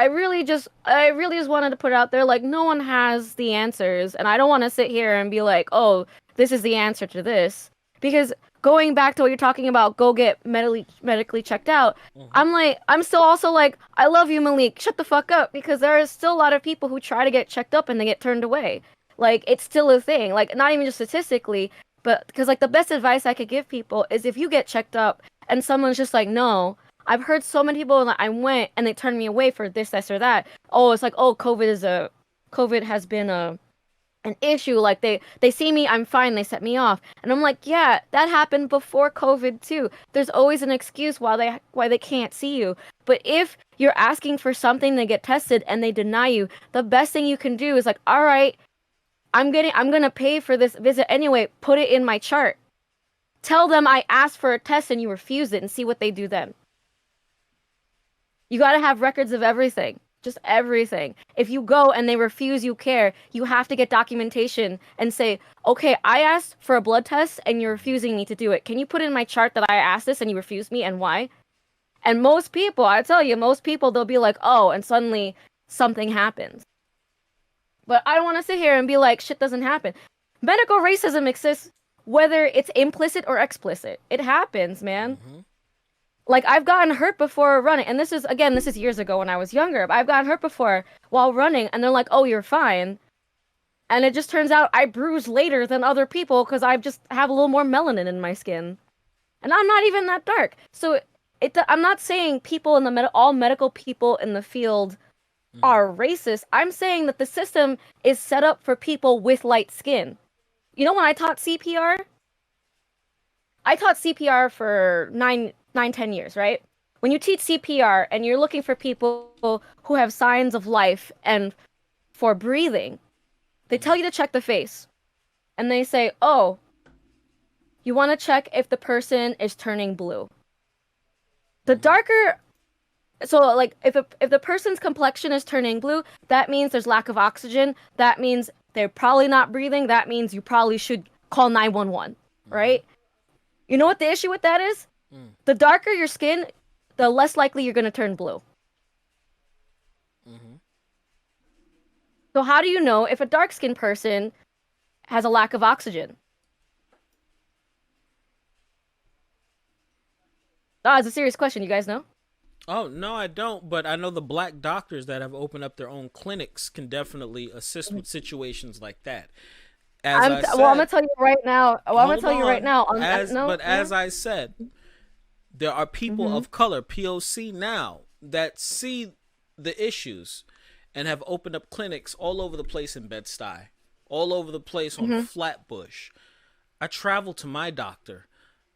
really just wanted to put it out there, like, no one has the answers, and I don't want to sit here and be like, oh, this is the answer to this, because going back to what you're talking about, go get medically checked out. I'm like, I'm still also like, I love you, Malik. Shut the fuck up, because there is still a lot of people who try to get checked up and they get turned away. Like, it's still a thing. Like, not even just statistically, but because like the best advice I could give people is if you get checked up and someone's just like, no. I've heard so many people that I went and they turned me away for this or that. Oh, it's like, oh, COVID has been an issue. Like they see me, I'm fine, they set me off. And I'm like, yeah, that happened before COVID too. There's always an excuse why they can't see you. But if you're asking for something to get tested and they deny you, the best thing you can do is like, all right, I'm gonna pay for this visit anyway. Put it in my chart. Tell them I asked for a test and you refused it, and see what they do then. You gotta have records of everything. Just everything. If you go and they refuse you care, you have to get documentation and say, okay, I asked for a blood test and you're refusing me to do it. Can you put in my chart that I asked this and you refused me, and why? And most people, I tell you, they'll be like, oh, and suddenly something happens. But I don't want to sit here and be like, shit doesn't happen. Medical racism exists whether it's implicit or explicit. It happens, man. Like, I've gotten hurt before running, and this is years ago when I was younger, but I've gotten hurt before while running, and they're like, oh, you're fine. And it just turns out I bruise later than other people because I just have a little more melanin in my skin. And I'm not even that dark. So I'm not saying people in the all medical people in the field are racist. I'm saying that the system is set up for people with light skin. You know, when I taught CPR for 10 years, right? When you teach CPR and you're looking for people who have signs of life and for breathing, they tell you to check the face. And they say, oh, you want to check if the person is turning blue. The darker, so like if the person's complexion is turning blue, that means there's lack of oxygen. That means they're probably not breathing. That means you probably should call 911, right? You know what the issue with that is? The darker your skin, the less likely you're going to turn blue. So how do you know if a dark-skinned person has a lack of oxygen? Oh, it's a serious question. You guys know? Oh, no, I don't. But I know the black doctors that have opened up their own clinics can definitely assist with situations like that. I'm going to tell you right now. As I said, there are people of color, POC now, that see the issues and have opened up clinics all over the place in Bed-Stuy, all over the place on Flatbush. I travel to my doctor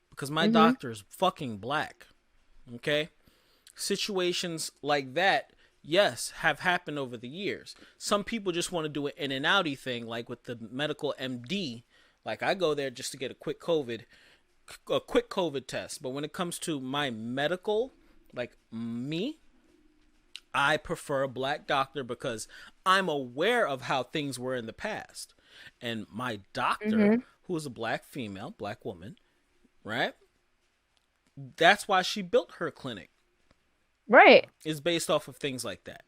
because my doctor is fucking black. Okay? Situations like that, yes, have happened over the years. Some people just want to do an in and outy thing, like with the medical MD. Like, I go there just to get a quick COVID test. But when it comes to my medical, like me, I prefer a black doctor because I'm aware of how things were in the past. And my doctor, who is a black female, black woman, right? That's why she built her clinic. Right. Is based off of things like that.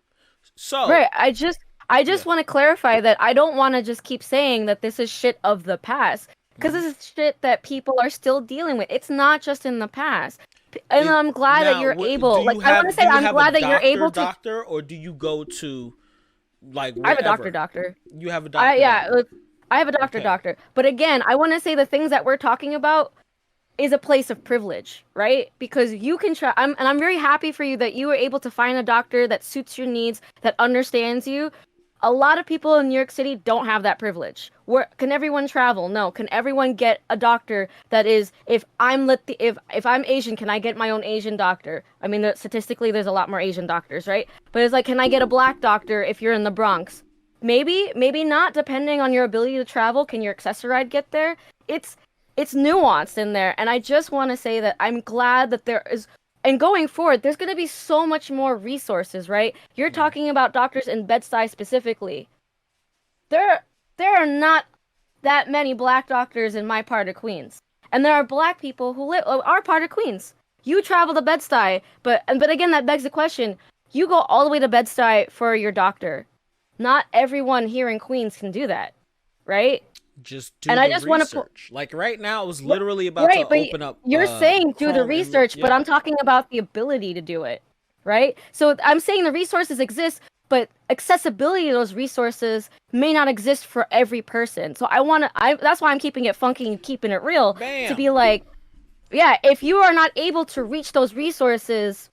So right. I just want to clarify that I don't want to just keep saying that this is shit of the past, because this is shit that people are still dealing with. It's not just in the past. And I'm glad that you're able. Like, I want to say I'm glad that you're able to. Doctor, or do you go to Like I have a wherever. doctor. You have a doctor. I have a doctor. But again, I want to say the things that we're talking about is a place of privilege, right? Because you can try, and I'm very happy for you that you were able to find a doctor that suits your needs, that understands you. A lot of people in New York City don't have that privilege. Where can everyone travel? No. Can everyone get a doctor that is, if I'm Asian, can I get my own Asian doctor? I mean, statistically, there's a lot more Asian doctors, right? But it's like, can I get a black doctor if you're in the Bronx? Maybe, maybe not, depending on your ability to travel. Can your accessoride get there? It's nuanced in there, and I just want to say that I'm glad that there is, and going forward, there's going to be so much more resources, right? You're talking about doctors in Bed-Stuy specifically. There are not that many black doctors in my part of Queens, and there are black people who live are part of Queens. You travel to Bed-Stuy, but again, that begs the question: you go all the way to Bed-Stuy for your doctor. Not everyone here in Queens can do that, right? Just do and the I just want research. Like right now, I was literally about to open up. You're saying do the Chrome research, but I'm talking about the ability to do it, right? So I'm saying the resources exist, but accessibility to those resources may not exist for every person. So that's why I'm keeping it funky and keeping it real. Bam. To be like, yeah, if you are not able to reach those resources,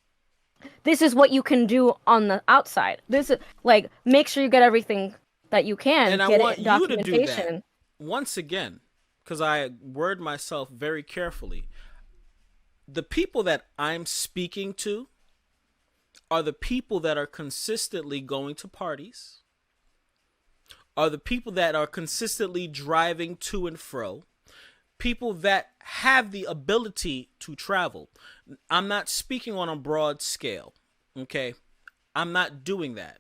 this is what you can do on the outside. This is like, make sure you get everything that you can. And I get want you to do that. documentation. Once again, because I word myself very carefully, the people that I'm speaking to are the people that are consistently going to parties, are the people that are consistently driving to and fro, people that have the ability to travel. I'm not speaking on a broad scale, okay? I'm not doing that.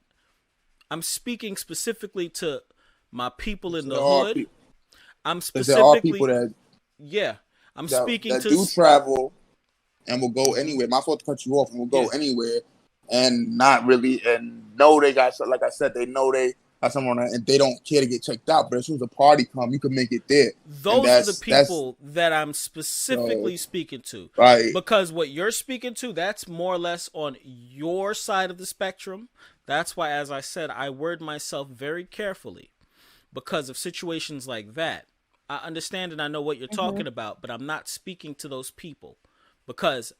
I'm speaking specifically to my people in the hood. I'm specifically, there are people that speaking to do travel and will go anywhere. My fault to cut you off, and will go anywhere and not really, and know they got, like I said, they know they got someone and they don't care to get checked out. But as soon as a party come, you can make it there. Those are the people that I'm specifically speaking to, right? Because what you're speaking to, that's more or less on your side of the spectrum. That's why, as I said, I word myself very carefully. Because of situations like that, I understand and I know what you're talking about, but I'm not speaking to those people because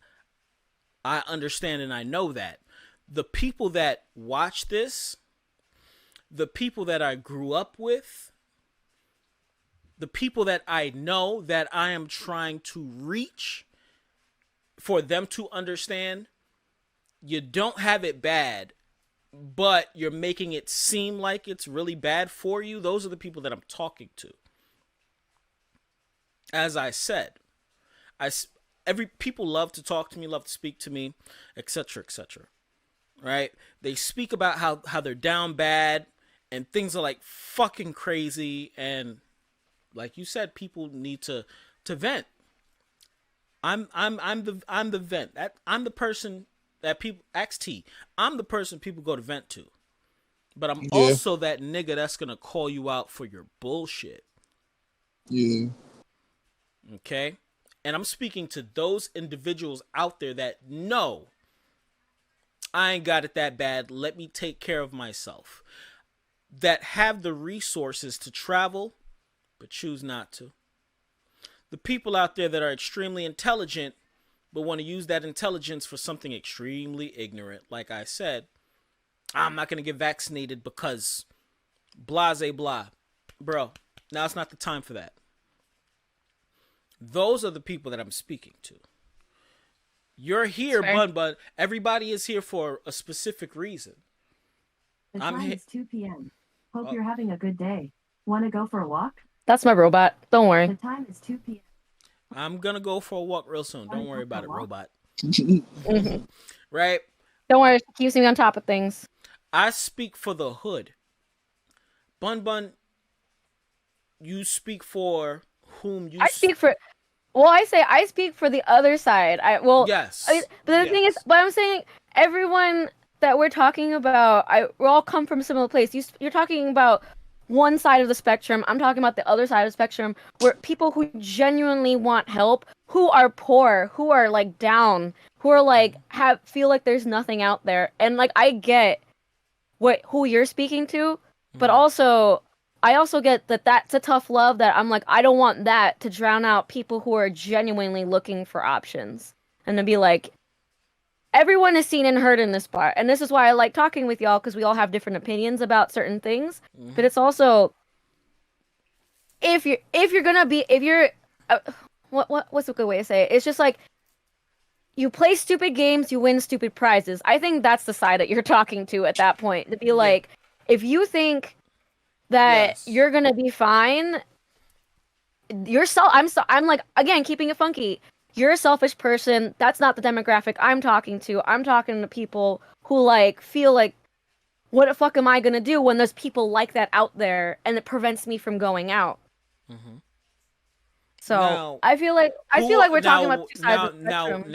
I understand and I know that the people that watch this, the people that I grew up with, the people that I know that I am trying to reach, for them to understand, you don't have it bad, but you're making it seem like it's really bad for you. Those are the people that I'm talking to. As I said, people love to talk to me, love to speak to me, etc., etc. Right? They speak about how they're down bad and things are like fucking crazy, and like you said, people need to vent. I'm the vent. I'm the person that people XT. I'm the person people go to vent to. But I'm also that nigga that's gonna call you out for your bullshit. Yeah. Okay? And I'm speaking to those individuals out there that know I ain't got it that bad. Let me take care of myself. That have the resources to travel, but choose not to. The people out there that are extremely intelligent, but want to use that intelligence for something extremely ignorant. Like I said, I'm not going to get vaccinated because blase blah. Bro, now it's not the time for that. Those are the people that I'm speaking to. You're here, BunBun. Everybody is here for a specific reason. The time is 2 p.m. Hope you're having a good day. Want to go for a walk? That's my robot. Don't worry. The time is 2 p.m. I'm going to go for a walk real soon. Don't worry about it, robot. Right? Don't worry. It keeps me on top of things. I speak for the hood. BunBun, you speak for whom you... I speak for... Well, I speak for the other side. Yes. But the thing is, but I'm saying everyone that we're talking about, we all come from a similar place. You're talking about one side of the spectrum. I'm talking about the other side of the spectrum, where people who genuinely want help, who are poor, who are like down, who are like feel like there's nothing out there. And like I get who you're speaking to, but also I also get that that's a tough love that I'm like, I don't want that to drown out people who are genuinely looking for options. And to be like, everyone is seen and heard in this part. And this is why I like talking with y'all, because we all have different opinions about certain things. But it's also, if you're gonna be, if you're, what's a good way to say it? It's just like, you play stupid games, you win stupid prizes. I think that's the side that you're talking to at that point. To be like, if you think that you're gonna be fine, I'm like, again, keeping it funky. You're a selfish person. That's not the demographic I'm talking to. I'm talking to people who like feel like, what the fuck am I gonna do when there's people like that out there and it prevents me from going out? So Now, I feel like we're talking about two sides of the spectrum.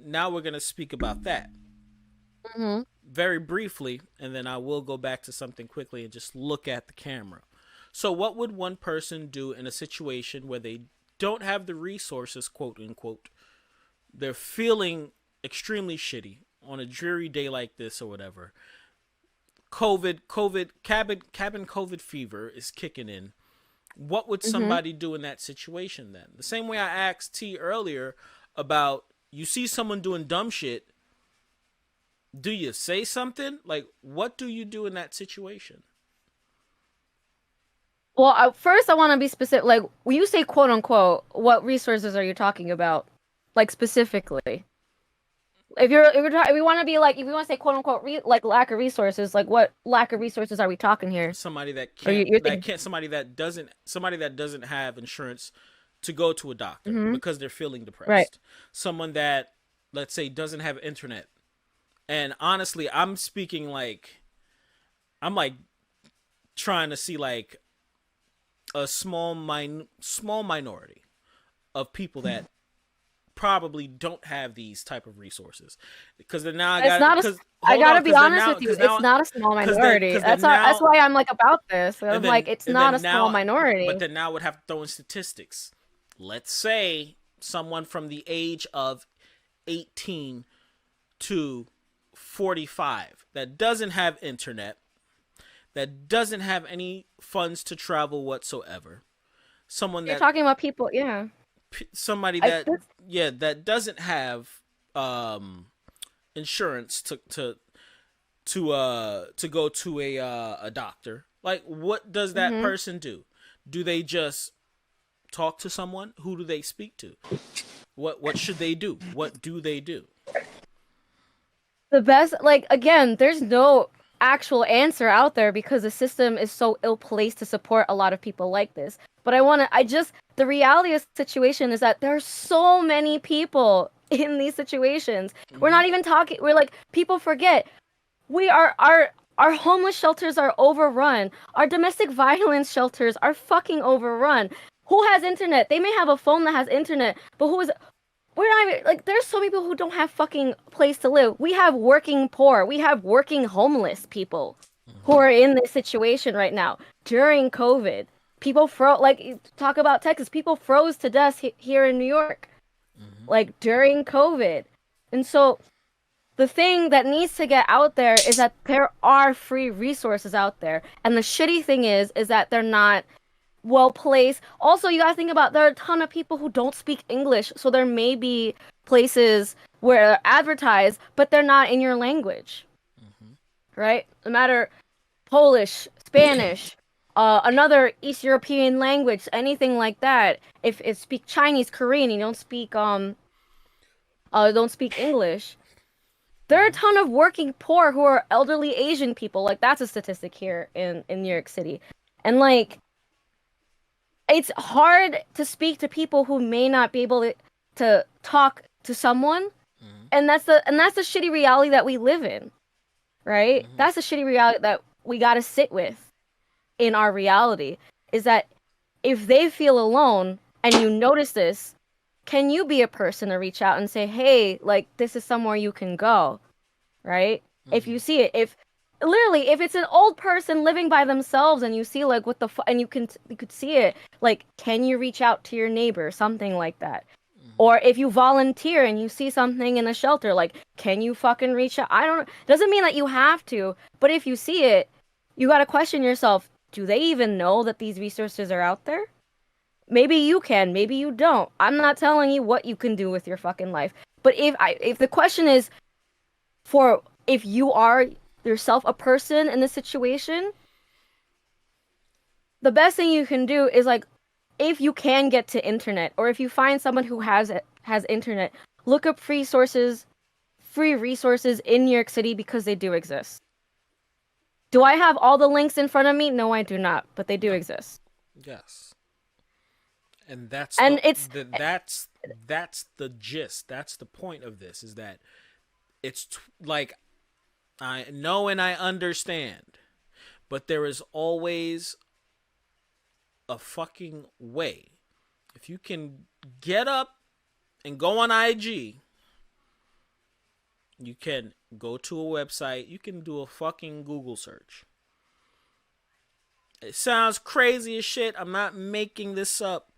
Now we're gonna speak about that very briefly, and then I will go back to something quickly and just look at the camera. So what would one person do in a situation where they don't have the resources, quote unquote? They're feeling extremely shitty on a dreary day like this or whatever. Cabin COVID fever is kicking in. What would somebody do in that situation then? The same way I asked T earlier about, you see someone doing dumb shit, do you say something? Like, what do you do in that situation? Well, first I want to be specific. Like, when you say quote unquote, what resources are you talking about? Like, specifically? If we want to be like, if we want to say quote unquote like lack of resources, like what lack of resources are we talking here? Somebody that can't, somebody that doesn't have insurance to go to a doctor because they're feeling depressed. Right. Someone that, let's say, doesn't have internet. And honestly, I'm speaking like, I'm like trying to see like a small minority of people that probably don't have these type of resources, because then now I gotta be honest with you, it's not a small minority. That's why I'm like about this. I'm like, it's not a small minority. But then now I would have to throw in statistics. Let's say someone from the age of 18 to 45 that doesn't have internet, that doesn't have any funds to travel whatsoever. Someone you're talking about people, yeah. Somebody that doesn't have insurance to go to a doctor. Like, what does that person do? Do they just talk to someone? Who do they speak to? What should they do? What do they do? The best, like, again, there's no actual answer out there because the system is so ill-placed to support a lot of people like this. But the reality of the situation is that there are so many people in these situations. We're not even talking, we're like, people forget. Our homeless shelters are overrun. Our domestic violence shelters are fucking overrun. Who has internet? They may have a phone that has internet, but we're not even, like, there's so many people who don't have fucking place to live. We have working poor. We have working homeless people who are in this situation right now. During COVID, people talk about Texas, people froze to death here in New York, like, during COVID. And so the thing that needs to get out there is that there are free resources out there. And the shitty thing is that they're not well placed. Also, you gotta think about, there are a ton of people who don't speak English, so there may be places where they're advertised, but they're not in your language, right? No matter Polish, Spanish, another East European language, anything like that. If it speak Chinese, Korean, you don't speak English. There are a ton of working poor who are elderly Asian people. Like, that's a statistic here in New York City, and like, it's hard to speak to people who may not be able to talk to someone, and that's the shitty reality that we live in, right? That's the shitty reality that we got to sit with in our reality, is that if they feel alone and you notice this, can you be a person to reach out and say, hey, like, this is somewhere you can go, right? If you see it, if it's an old person living by themselves and you see, like, what the and you could see it, like, can you reach out to your neighbor, something like that? Or if you volunteer and you see something in a shelter, like, can you fucking reach out? I don't, doesn't mean that you have to, but if you see it, you gotta question yourself, do they even know that these resources are out there? Maybe you can, maybe you don't. I'm not telling you what you can do with your fucking life. But if the question is for if you are yourself a person in this situation, the best thing you can do is like, if you can get to internet, or if you find someone who has internet, look up free resources in New York City, because they do exist. Do I have all the links in front of me? No, I do not, but they do exist. Yes. And that's that's the gist. That's the point of this, is that it's like, I know and I understand, but there is always a fucking way. If you can get up and go on IG, you can go to a website, you can do a fucking Google search. It sounds crazy as shit. I'm not making this up.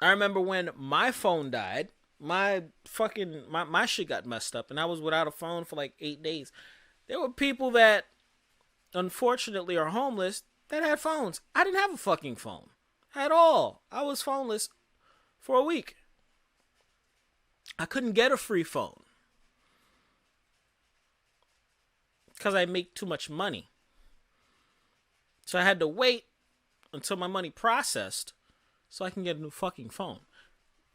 I remember when my phone died, my shit got messed up, and I was without a phone for like 8 days. There were people that unfortunately are homeless that had phones. I didn't have a fucking phone at all. I was phoneless for a week. I couldn't get a free phone because I make too much money. So I had to wait until my money processed so I can get a new fucking phone.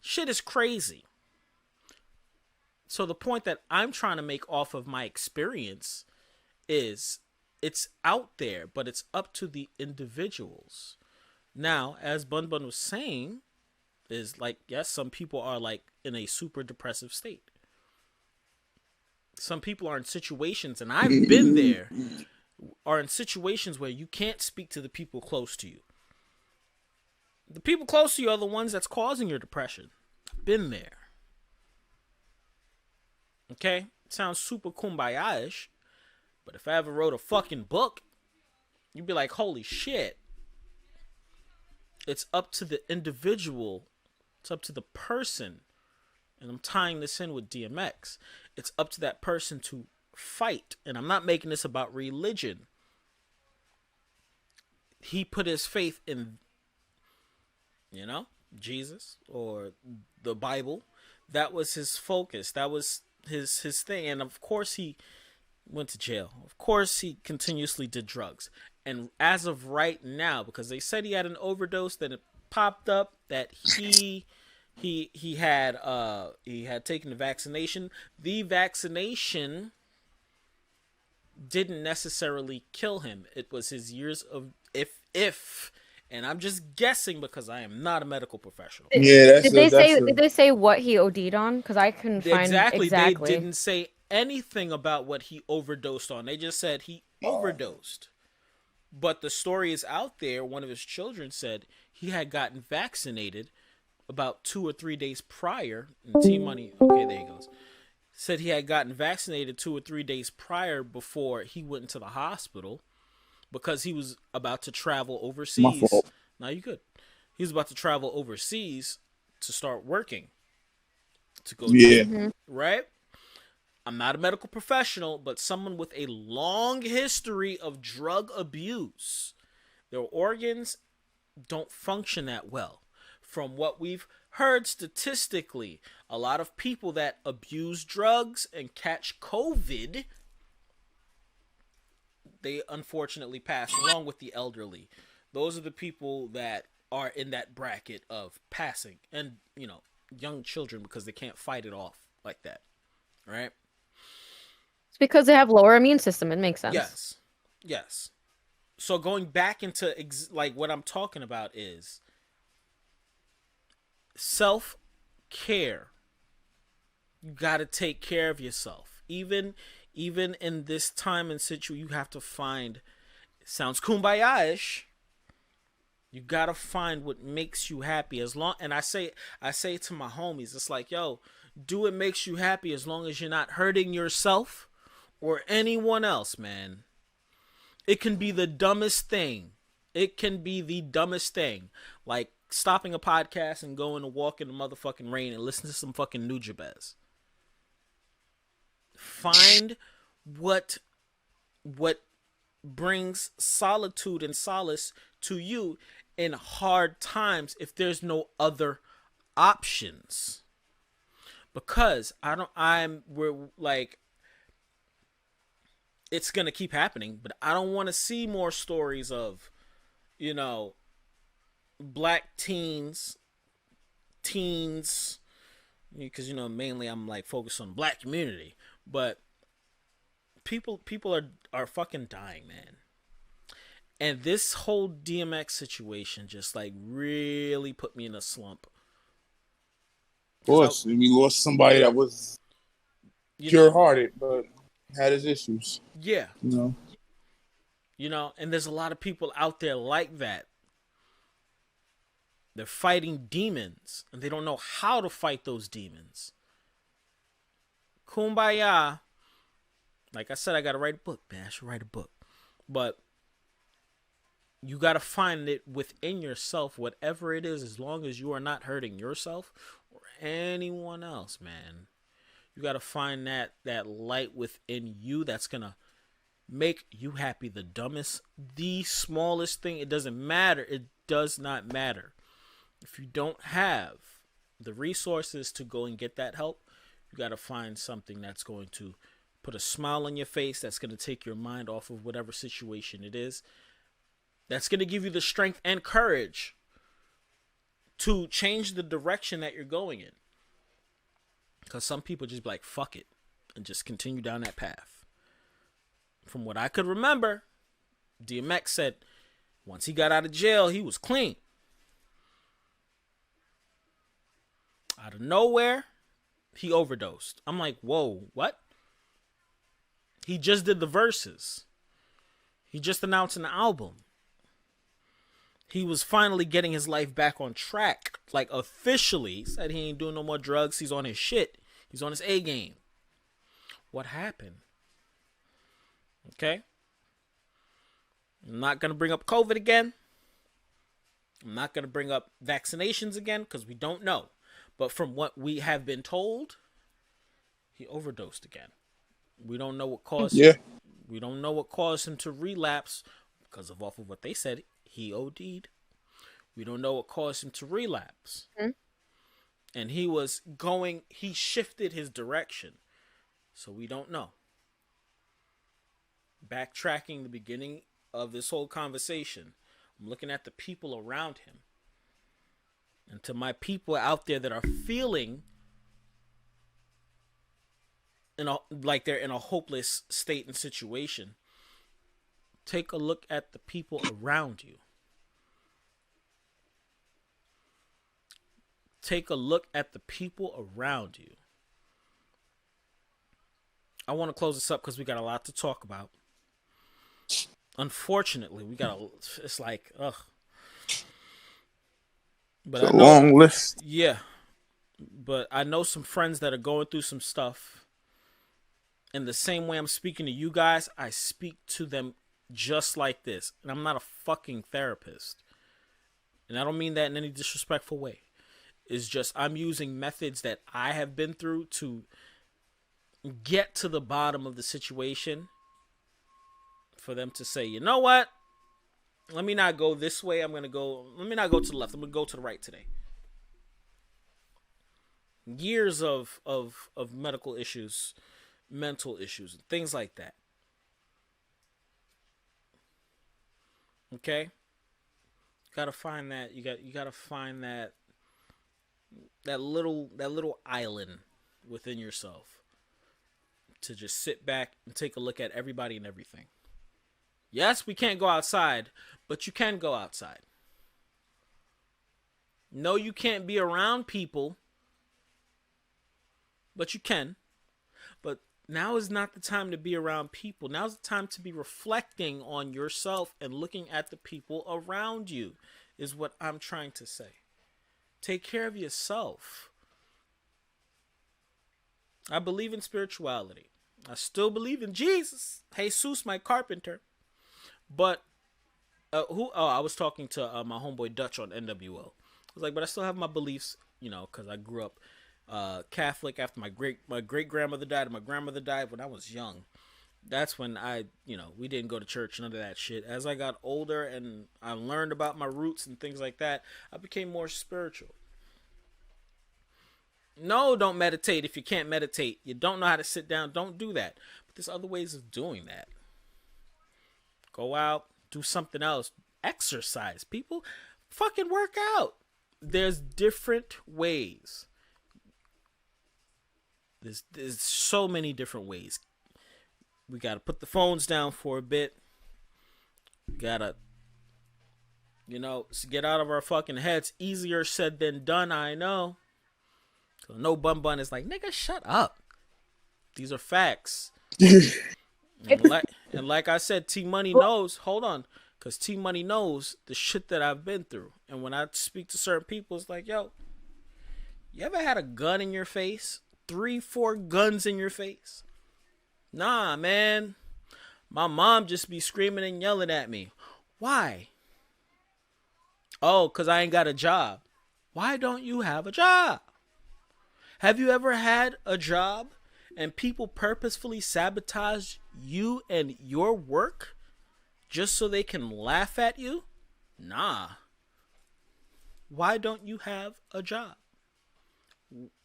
Shit is crazy. So the point that I'm trying to make off of my experience is, it's out there, but it's up to the individuals. Now, as BunBun was saying, is like, yes, some people are like in a super depressive state. Some people are in situations, and I've been there, are in situations where you can't speak to the people close to you. The people close to you are the ones that's causing your depression. I've been there. Okay? It sounds super kumbaya-ish, but if I ever wrote a fucking book, you'd be like, holy shit. It's up to the individual. It's up to the person. And I'm tying this in with DMX. It's up to that person to fight. And I'm not making this about religion. He put his faith in, Jesus or the Bible. That was his focus. That was his thing. And of course he went to jail. Of course he continuously did drugs. And as of right now, because they said he had an overdose, then it popped up that he had taken the vaccination. The vaccination didn't necessarily kill him. It was his years of if and I'm just guessing because I am not a medical professional. Yeah, did they say what he OD'd on? Because I couldn't find exactly. They didn't say anything about what he overdosed on. They just said he overdosed. But the story is out there. One of his children said he had gotten vaccinated about 2 or 3 days prior. And T Money, okay, there he goes. Said he had gotten vaccinated 2 or 3 days prior before he went into the hospital because he was about to travel overseas. My fault. Now you good. He was about to travel overseas to start working. To go, right? I'm not a medical professional, but someone with a long history of drug abuse. Their organs don't function that well. From what we've heard statistically, a lot of people that abuse drugs and catch COVID, they unfortunately pass, along with the elderly. Those are the people that are in that bracket of passing. And, young children, because they can't fight it off like that. Right? It's because they have lower immune system. It makes sense. Yes. So going back into what I'm talking about is self-care. You got to take care of yourself. Even in this time and situation, you have to find, it sounds kumbaya-ish, you got to find what makes you happy. And I say to my homies, it's like, yo, do what makes you happy as long as you're not hurting yourself or anyone else, man. It can be the dumbest thing. Like stopping a podcast and going to walk in the motherfucking rain and listen to some fucking Nujabes. Find what brings solitude and solace to you in hard times if there's no other options. Because we're like, it's gonna keep happening, but I don't want to see more stories of, you know, black teens, because, you know, mainly I'm like focused on black community, but people are fucking dying, man. And this whole DMX situation just like really put me in a slump. Of course, we lost somebody that was pure-hearted, but had his issues. Yeah. You know, and there's a lot of people out there like that. They're fighting demons, and they don't know how to fight those demons. Kumbaya. Like I said, I got to write a book, man. I should write a book. But you got to find it within yourself, whatever it is, as long as you are not hurting yourself or anyone else, man. You got to find that light within you that's going to make you happy. The smallest thing. It doesn't matter. It does not matter. If you don't have the resources to go and get that help, you got to find something that's going to put a smile on your face, that's going to take your mind off of whatever situation it is, that's going to give you the strength and courage to change the direction that you're going in. Because some people just be like, fuck it, and just continue down that path. From what I could remember, DMX said once he got out of jail, he was clean. Out of nowhere, he overdosed. I'm like, whoa, what? He just did the verses. He just announced an album. He was finally getting his life back on track. Like, officially. He said he ain't doing no more drugs. He's on his shit. He's on his A game. What happened? Okay? I'm not going to bring up COVID again. I'm not going to bring up vaccinations again because we don't know. But from what we have been told, he overdosed again. We don't know what caused him. We don't know what caused him to relapse because of off of what they said. He OD'd. We don't know what caused him to relapse. Mm-hmm. And he shifted his direction. So we don't know. Backtracking the beginning of this whole conversation, I'm looking at the people around him. And to my people out there that are feeling like they're in a hopeless state and situation, take a look at the people around you. Take a look at the people around you. I want to close this up because we got a lot to talk about. Unfortunately, it's like, ugh. But it's a long list. Yeah. But I know some friends that are going through some stuff. And the same way I'm speaking to you guys, I speak to them just like this. And I'm not a fucking therapist. And I don't mean that in any disrespectful way. It's just I'm using methods that I have been through to get to the bottom of the situation for them to say, you know what? Let me not go this way. Let me not go to the left. I'm going to go to the right today. Years of medical issues, mental issues, things like that. Okay? You got to find that. You got to find that little island within yourself to just sit back and take a look at everybody and everything. Yes, we can't go outside, but you can go outside. No, you can't be around people, but you can. But now is not the time to be around people. Now's the time to be reflecting on yourself and looking at the people around you, is what I'm trying to say. Take care of yourself. I believe in spirituality. I still believe in Jesus. Jesus, my carpenter. But I was talking to my homeboy Dutch on NWO. was like, but I still have my beliefs, you know, because I grew up Catholic after my great grandmother died and my grandmother died when I was young. That's when we didn't go to church, none of that shit. As I got older and I learned about my roots and things like that, I became more spiritual. No, don't meditate if you can't meditate. You don't know how to sit down, don't do that. But there's other ways of doing that. Go out, do something else. Exercise, people. Fucking work out. There's different ways. There's so many different ways. We gotta put the phones down for a bit. We gotta, get out of our fucking heads. Easier said than done, I know. So no BunBun is like, nigga, shut up. These are facts. and like I said, T Money knows. Hold on. Because T Money knows the shit that I've been through. And when I speak to certain people, it's like, yo, you ever had a gun in your face? 3-4 guns in your face? Nah, man. My mom just be screaming and yelling at me. Why? Oh, because I ain't got a job. Why don't you have a job? Have you ever had a job and people purposefully sabotage you and your work just so they can laugh at you? Nah. Why don't you have a job?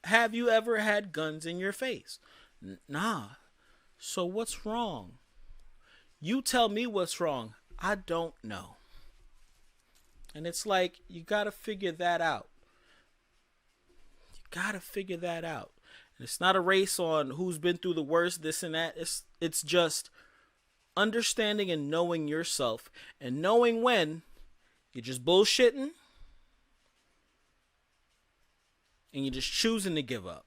Have you ever had guns in your face? Nah. So what's wrong? You tell me what's wrong. I don't know. And it's like, you gotta figure that out. You gotta figure that out. And it's not a race on who's been through the worst, this and that. It's just understanding and knowing yourself and knowing when you're just bullshitting and you're just choosing to give up.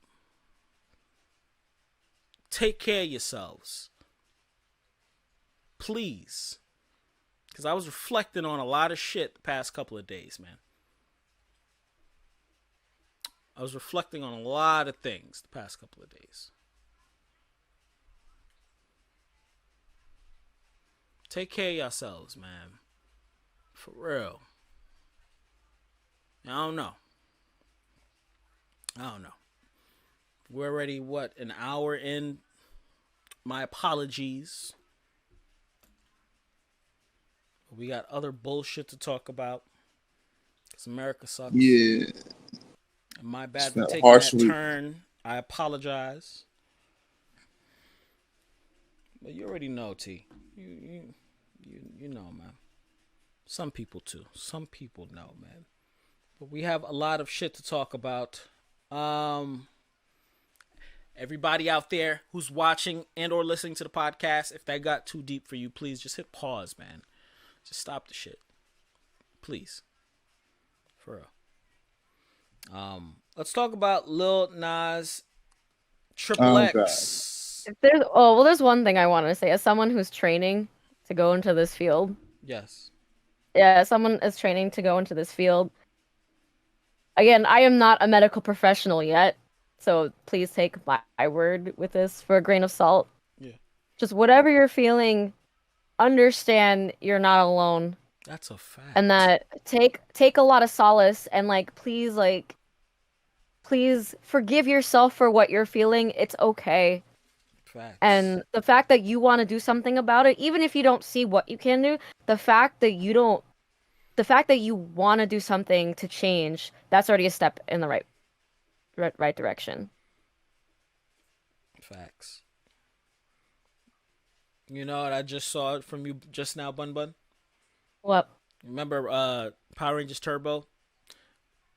Take care of yourselves. Please. Because I was reflecting on a lot of shit the past couple of days, man. I was reflecting on a lot of things the past couple of days. Take care of yourselves, man. For real. I don't know. We're already, an hour in? My apologies. We got other bullshit to talk about. Because America sucks. Yeah. And my bad for taking that turn. I apologize. But you already know, T. You know, man. Some people too. Some people know, man. But we have a lot of shit to talk about. Everybody out there who's watching and or listening to the podcast, if that got too deep for you, please just hit pause, man. Just stop the shit. Please. For real. Let's talk about Lil Nas Triple X. There's one thing I wanted to say. As someone who's training to go into this field. Yes. Yeah, someone is training to go into this field. Again, I am not a medical professional yet, so please take my word with this for a grain of salt. Yeah. Just whatever you're feeling, understand you're not alone. That's a fact. And that take a lot of solace and please forgive yourself for what you're feeling. It's okay. Facts. And the fact that you want to do something about it, even if you don't see what you can do, the fact that you want to do something to change, that's already a step in the right direction. Facts. You know what I just saw from you just now, BunBun? What? Remember Power Rangers Turbo?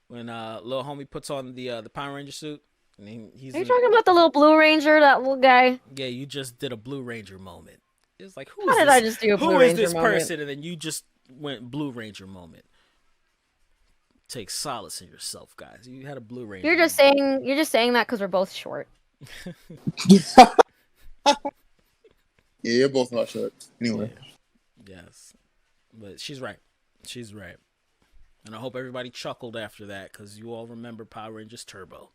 When little homie puts on the Power Ranger suit? And he's Are you talking about the little Blue Ranger, that little guy? Yeah, you just did a Blue Ranger moment. It's like, How did I just do a Blue Ranger moment? Who is this person? And then you just went Blue Ranger moment. Take solace in yourself, guys. You had a Blue Ranger. You're just saying that because we're both short. Yeah, you're both not short. Anyway. Yeah. Yes. But she's right. She's right. And I hope everybody chuckled after that because you all remember Power Rangers Turbo.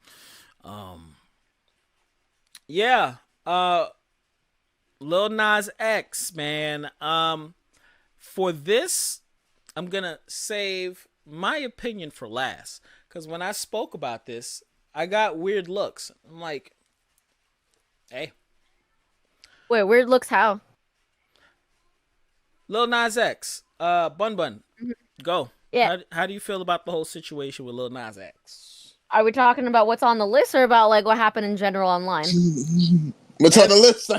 Yeah. Lil Nas X, man. For this, I'm gonna save my opinion for last, because when I spoke about this, I got weird looks. I'm like, hey, Wait, weird looks how? Lil Nas X, BunBun, go. Yeah. How do you feel about the whole situation with Lil Nas X? Are we talking about what's on the list or about like what happened in general online? What's on the list?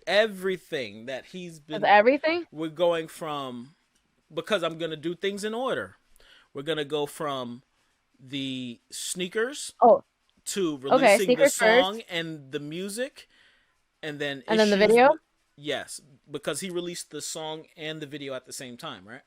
Everything that he's been. Is everything? We're going from, because I'm gonna do things in order. We're gonna go from the sneakers to releasing the song first. and the music, and then the video. Yes, because he released the song and the video at the same time, right?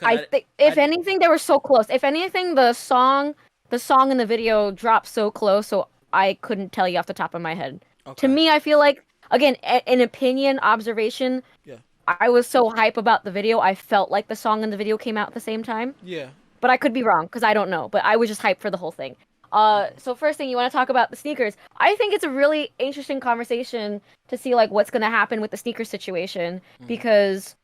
I think, if anything, they were so close. If anything, the song and the video dropped so close, so I couldn't tell you off the top of my head. Okay. To me, I feel like, again, an opinion, observation. Yeah. I was so hype about the video, I felt like the song and the video came out at the same time. Yeah. But I could be wrong, because I don't know. But I was just hyped for the whole thing. So first thing, you want to talk about the sneakers. I think it's a really interesting conversation to see like what's going to happen with the sneaker situation, because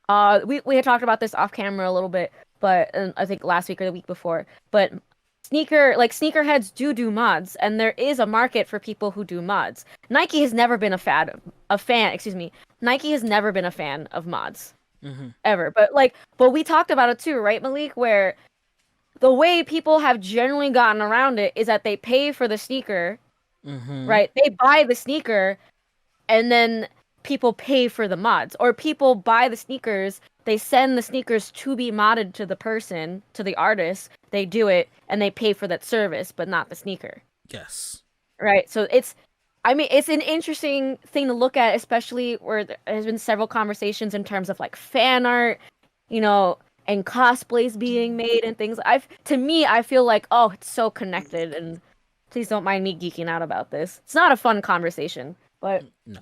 we had talked about this off camera a little bit, but I think last week or the week before. But sneakerheads do mods, and there is a market for people who do mods. Nike has never been a fan. Nike has never been a fan of mods, ever. But we talked about it too, right, Malik? Where the way people have generally gotten around it is that they pay for the sneaker, right? They buy the sneaker, and then people pay for the mods. Or people buy the sneakers, they send the sneakers to be modded to the person, to the artist, they do it, and they pay for that service, but not the sneaker. Yes. Right? So it's an interesting thing to look at, especially where there has been several conversations in terms of like fan art, and cosplays being made and things. To me, I feel like, oh, it's so connected, and please don't mind me geeking out about this. It's not a fun conversation, but no.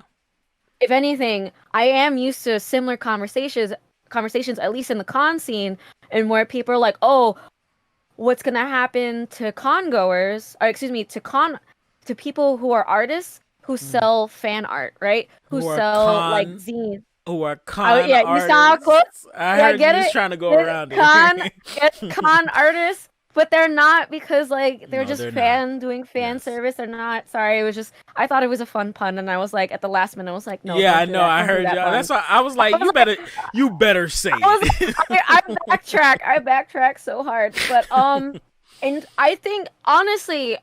If anything, I am used to similar conversations, at least in the con scene, and where people are like, oh, what's gonna happen to to people who are artists who sell fan art, right? Who sell like zines. Who are con yeah, artists. You sound close. I heard you was trying to go around it. Con artists, but they're not, because like they're doing fan service. They're not. Sorry, it was just, I thought it was a fun pun, and I was like, at the last minute, I was like, no. Yeah, I know. I heard you. That's why I was like, you better say it. I backtrack so hard, but and I think honestly,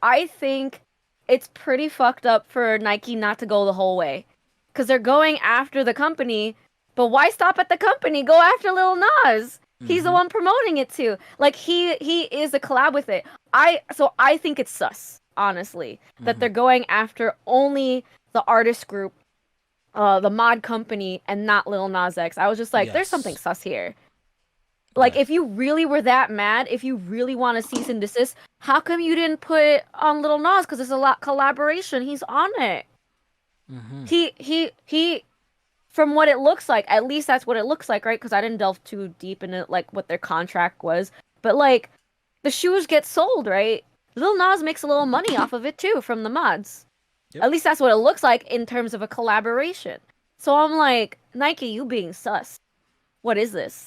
it's pretty fucked up for Nike not to go the whole way. Because they're going after the company, but why stop at the company? Go after Lil Nas. He's the one promoting it too. Like he is a collab with it. So I think it's sus, honestly, that they're going after only the artist group, the mod company, and not Lil Nas X. I was just like, there's something sus here. Like, if you really were that mad, if you really want to cease and desist, how come you didn't put it on Lil Nas? Because it's a lot collaboration. He's on it. He from what it looks like, at least that's what it looks like, right? Because I didn't delve too deep into like what their contract was, but like the shoes get sold, right? Lil Nas makes a little money off of it too from the mods. Yep. At least that's what it looks like in terms of a collaboration. So I'm like, Nike, you being sus. What is this?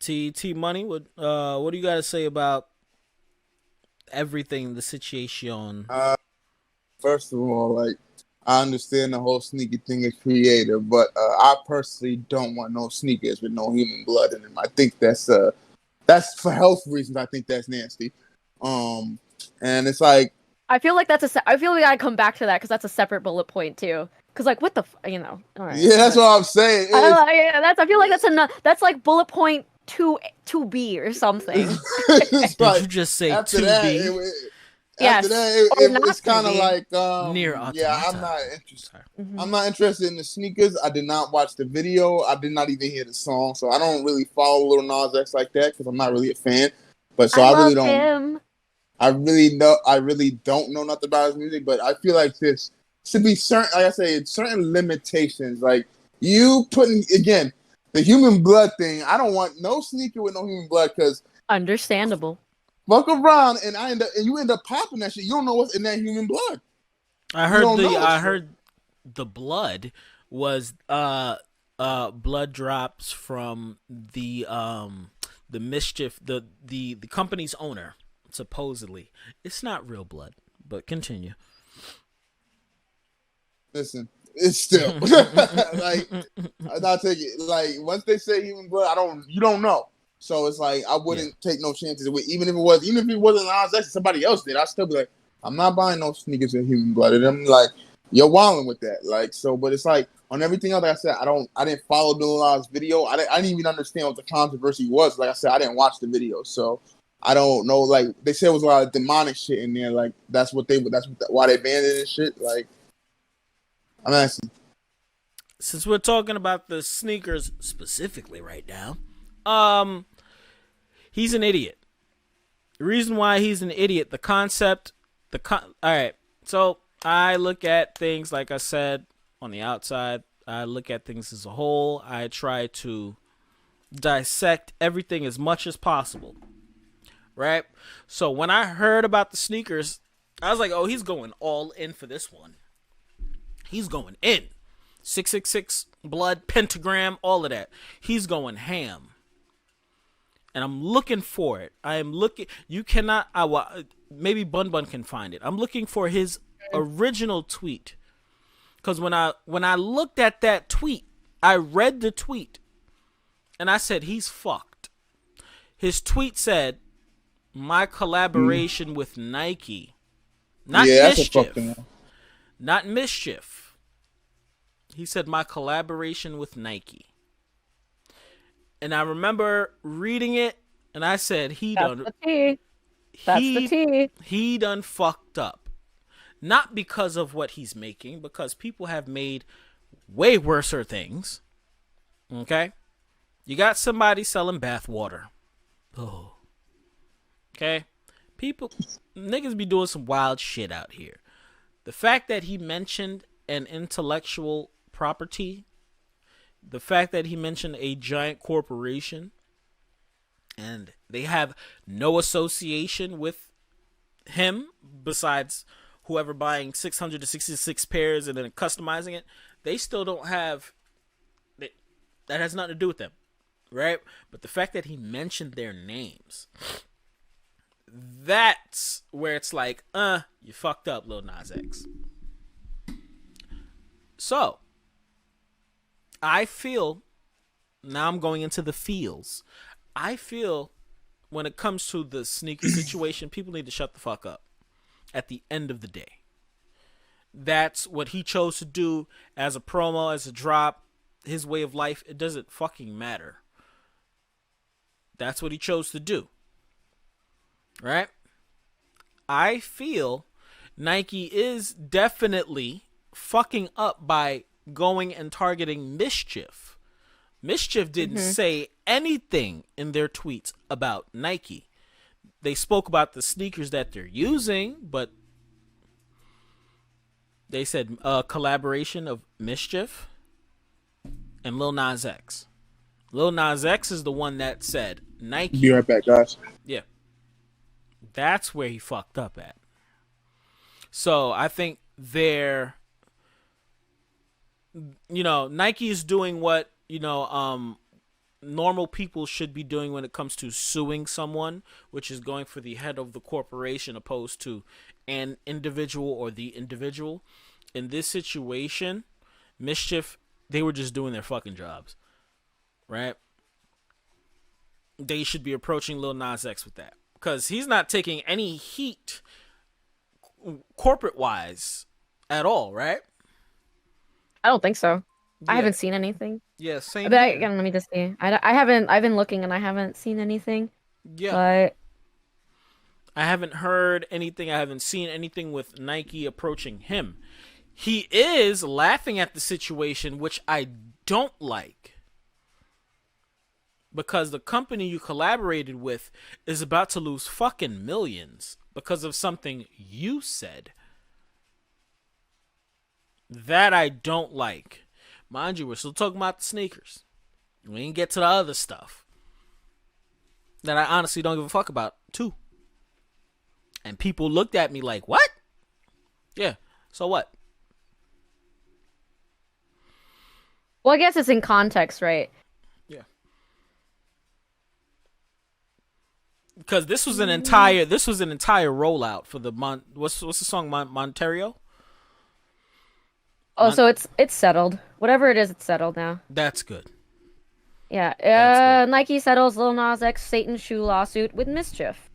T Money, what do you got to say about everything, the situation? First of all, like, I understand the whole sneaker thing is creative, but I personally don't want no sneakers with no human blood in them. I think that's for health reasons. I think that's nasty. And it's like, I feel like I feel like I come back to that because that's a separate bullet point too. Because like, what the all right. Yeah, that's what I'm saying. I feel like that's like bullet point 2B or something. Did you just say 2B? After that, it's kind of like near automata. Yeah, I'm not interested. I'm not interested in the sneakers. I did not watch the video. I did not even hear the song, so I don't really follow Lil Nas X like that because I'm not really a fan. But so I really don't. Him. I really don't know nothing about his music, but I feel like this should be certain. Like I say, certain limitations. Like you putting again the human blood thing. I don't want no sneaker with no human blood because understandable. Fuck around and you end up popping that shit. You don't know what's in that human blood. I heard the blood was blood drops from the mischief, the company's owner, supposedly. It's not real blood, but continue. Listen, it's still like I'm not taking like once they say human blood, you don't know. So it's like I wouldn't take no chances with even if it wasn't Nas X, somebody else did. I'd still be like, I'm not buying no sneakers in human blood. And I'm like, you're wilding with that. Like so, but it's like on everything else, like I said, I didn't follow Lil Nas video. I didn't even understand what the controversy was. Like I said, I didn't watch the video, so I don't know. Like they said, it was a lot of demonic shit in there. Like why they banned it and shit. Like I'm asking. Since we're talking about the sneakers specifically right now, he's an idiot. The reason why he's an idiot, all right. So I look at things, like I said, on the outside. I look at things as a whole. I try to dissect everything as much as possible. Right? So when I heard about the sneakers, I was like, oh, he's going all in for this one. He's going in. 666, blood, pentagram, all of that. He's going ham. And I'm looking for it. I am looking. You cannot. Maybe BunBun can find it. I'm looking for his original tweet. Because when I looked at that tweet, I read the tweet. And I said, he's fucked. His tweet said, my collaboration with Nike. Not Mischief. Not Mischief. He said, my collaboration with Nike. And I remember reading it, and I said, That's the tea. He done fucked up. Not because of what he's making, because people have made way worser things. Okay? You got somebody selling bath water. Oh. Okay? Niggas be doing some wild shit out here. The fact that he mentioned an intellectual property, the fact that he mentioned a giant corporation, and they have no association with him besides whoever buying 666 pairs and then customizing it, they still don't have that has nothing to do with them, right? But the fact that he mentioned their names, that's where it's like, you fucked up, Lil Nas X. So I feel, now I'm going into the feels. I feel when it comes to the sneaker situation, people need to shut the fuck up at the end of the day. That's what he chose to do as a promo, as a drop, his way of life. It doesn't fucking matter. That's what he chose to do. Right? I feel Nike is definitely fucking up by going and targeting Mischief. Mischief didn't say anything in their tweets about Nike. They spoke about the sneakers that they're using, but they said collaboration of Mischief and Lil Nas X. Lil Nas X is the one that said Nike. Be right back, guys. Yeah. That's where he fucked up at. So I think Nike is doing what, normal people should be doing when it comes to suing someone, which is going for the head of the corporation opposed to an individual or the individual. In this situation, Mischief, they were just doing their fucking jobs, right? They should be approaching Lil Nas X with that, because he's not taking any heat corporate-wise at all, right? I don't think so. Yeah. I haven't seen anything. Yeah, same. But again, let me just see. I haven't. I've been looking and I haven't seen anything. Yeah. But I haven't heard anything. I haven't seen anything with Nike approaching him. He is laughing at the situation, which I don't like, because the company you collaborated with is about to lose fucking millions because of something you said. That I don't like. Mind you, we're still talking about the sneakers. We didn't get to the other stuff that I honestly don't give a fuck about, too. And people looked at me like, what? Yeah, so what? Well, I guess it's in context, right? Yeah. Because this was an entire rollout for the what's the song Monterio? Oh, so it's settled. Whatever it is, it's settled now. That's good. Yeah. That's good. Nike settles Lil Nas X Satan shoe lawsuit with mischief.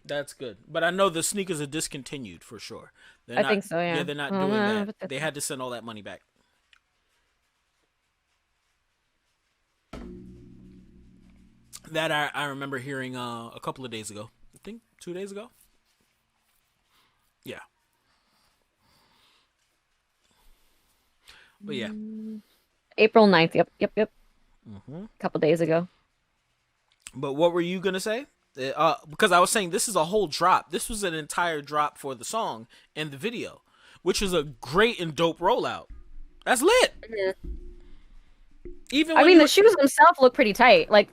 That's good. But I know the sneakers are discontinued for sure. I think so, yeah. Yeah, they're not doing that. They had to send all that money back. That I remember hearing a couple of days ago. I think 2 days ago. Yeah. But yeah. April 9th. Yep. A couple days ago. But what were you going to say? Because I was saying this is a whole drop. This was an entire drop for the song and the video, which is a great and dope rollout. That's lit. Mm-hmm. Even I mean, the shoes themselves look pretty tight. Like,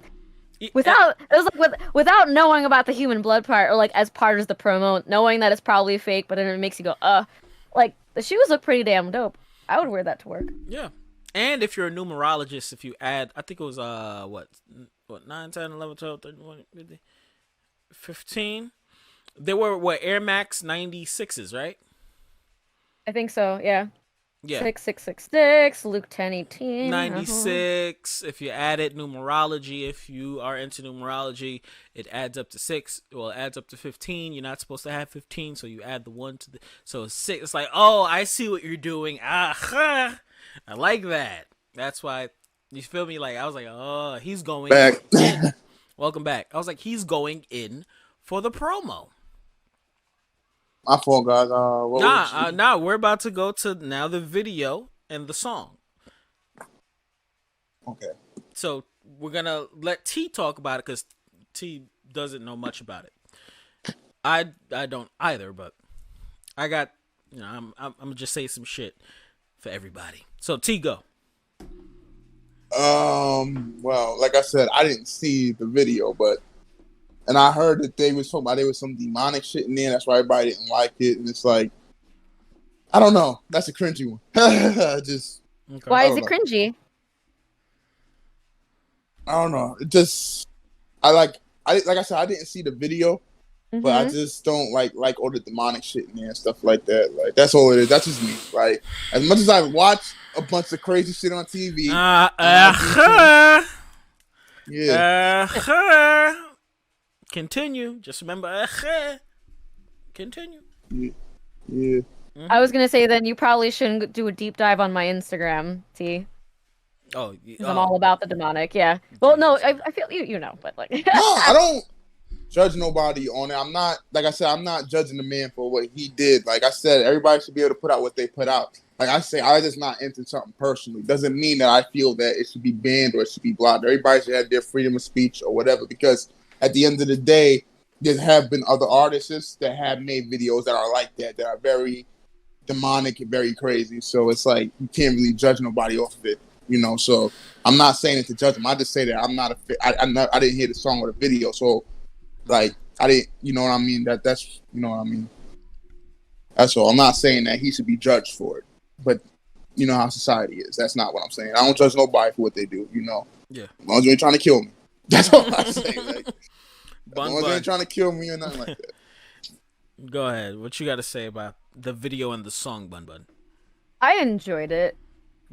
without knowing about the human blood part, or like as part of the promo, knowing that it's probably fake, but then it makes you go, like the shoes look pretty damn dope. I would wear that to work. Yeah. And if you're a numerologist, if you add, I think it was, 9, 10, 11, 12, 13, 14, 15, 15. They were, Air Max 96s, right? I think so, yeah. Yeah. 6666, Luke 10:18. 96. If you add it, numerology, if you are into numerology, it adds up to 6. Well, it adds up to 15. You're not supposed to have 15, so you add the 1 to the... So it's 6. It's like, oh, I see what you're doing. I like that. That's why, you feel me? Like, I was like, oh, he's going back. in. Welcome back. I was like, he's going in for the promo. My fault, guys. Nah, we're about to go to now the video and the song. Okay. So we're gonna let T talk about it because T doesn't know much about it. I don't either, but I got, I'm gonna just say some shit for everybody. So T, go. Well, like I said, I didn't see the video, and I heard that they was talking about there was some demonic shit in there. That's why everybody didn't like it. And it's like, I don't know. That's a cringy one. Just Okay. Why is it cringy? I don't know. It just, like I said, I didn't see the video, but I just don't like all the demonic shit in there and stuff like that. Like, that's all it is. That's just me. Like, as much as I watch a bunch of crazy shit on TV. Yeah. Continue. Just remember, continue. Yeah. I was gonna say then you probably shouldn't do a deep dive on my Instagram, T. Oh, I'm all about the demonic. Yeah. Well, no, I feel you know, but like. No, I don't judge nobody on it. I'm not, like I said, I'm not judging the man for what he did. Like I said, everybody should be able to put out what they put out. Like I say, I just not into something personally. Doesn't mean that I feel that it should be banned or it should be blocked. Everybody should have their freedom of speech or whatever, because at the end of the day, there have been other artists that have made videos that are like that are very demonic and very crazy. So it's like, you can't really judge nobody off of it, So I'm not saying it to judge them. I just say that I'm not I didn't hear the song or the video. So like, I didn't, you know what I mean? That's, you know what I mean? That's all. I'm not saying that he should be judged for it, but you know how society is. That's not what I'm saying. I don't judge nobody for what they do, Yeah. As long as you ain't trying to kill me. That's all I say. Like, as long as you ain't trying to kill me or nothing like that. Go ahead. What you got to say about the video and the song, BunBun? I enjoyed it.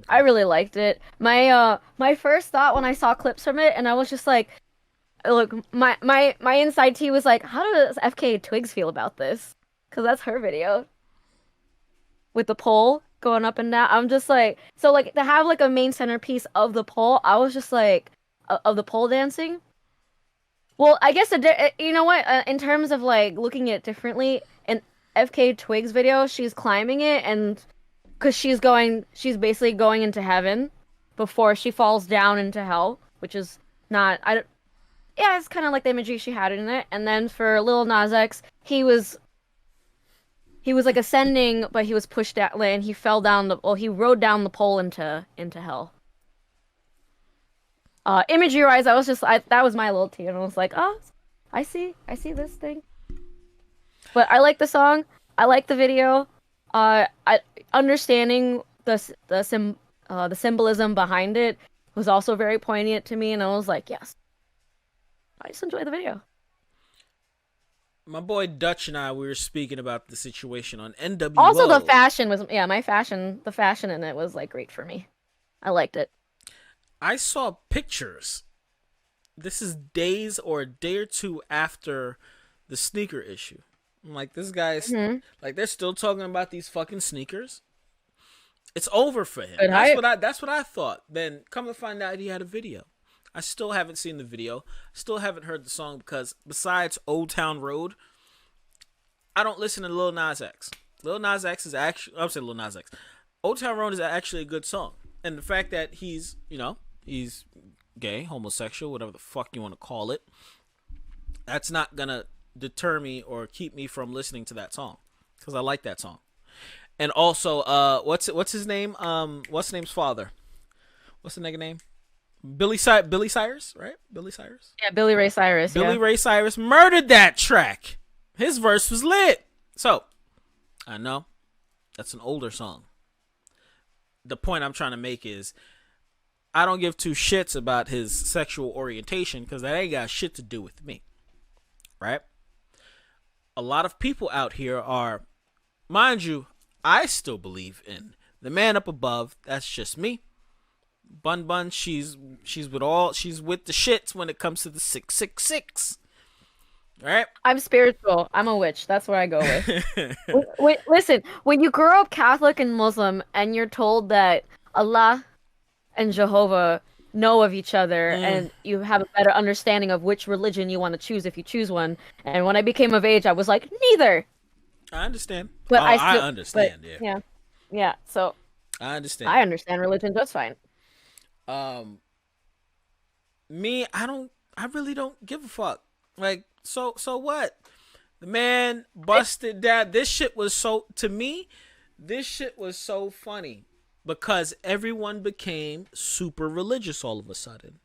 I really liked it. My first thought when I saw clips from it, and I was just like, look, my inside tea was like, how does FK Twigs feel about this? Because that's her video. With the pole going up and down. I'm just like, so like to have like a main centerpiece of the pole, I was just like, of the pole dancing. Well, I guess, you know what, in terms of like looking at it differently, in FK Twigs video, she's climbing it, and because she's basically going into heaven before she falls down into hell, which is not, yeah, it's kind of like the imagery she had in it. And then for Lil Nas X, he was like ascending, but he was pushed out, and he fell down he rode down the pole into hell. Imagery wise, I was just, that was my little tea, and I was like, oh, I see this thing. But I like the song, I like the video. I understanding the the symbolism behind it was also very poignant to me, and I was like, yes, I just enjoy the video. My boy Dutch and we were speaking about the situation on NWO. Also, the fashion was, the fashion in it was like great for me. I liked it. I saw pictures. This is days or a day or two after the sneaker issue. I'm like, this guy's like, they're still talking about these fucking sneakers. It's over for him. That's what I thought. Then come to find out he had a video. I still haven't seen the video. Still haven't heard the song because besides Old Town Road, I don't listen to Lil Nas X. Lil Nas X is actually, I'm saying Lil Nas X. Old Town Road is actually a good song. And the fact that he's, he's gay, homosexual, whatever the fuck you want to call it, that's not going to deter me or keep me from listening to that song because I like that song. And also, what's his name? What's the name's father? What's the nigga name? Billy Cyrus, right? Billy Cyrus? Yeah, Billy Ray Cyrus. Billy Ray Cyrus murdered that track. His verse was lit. So, I know that's an older song. The point I'm trying to make is I don't give two shits about his sexual orientation because that ain't got shit to do with me. Right? A lot of people out here are, mind you, I still believe in the man up above. That's just me. BunBun, she's with the shits when it comes to the 666. All right? I'm spiritual. I'm a witch. That's what I go with. Wait, listen, when you grow up Catholic and Muslim and you're told that Allah and Jehovah know of each other and you have a better understanding of which religion you want to choose if you choose one. And when I became of age, I was like, neither. I understand. But I understand, yeah. Yeah, so I understand. I understand religion just fine. Me, I really don't give a fuck. Like, so what? The man busted down. This shit was so funny because everyone became super religious all of a sudden.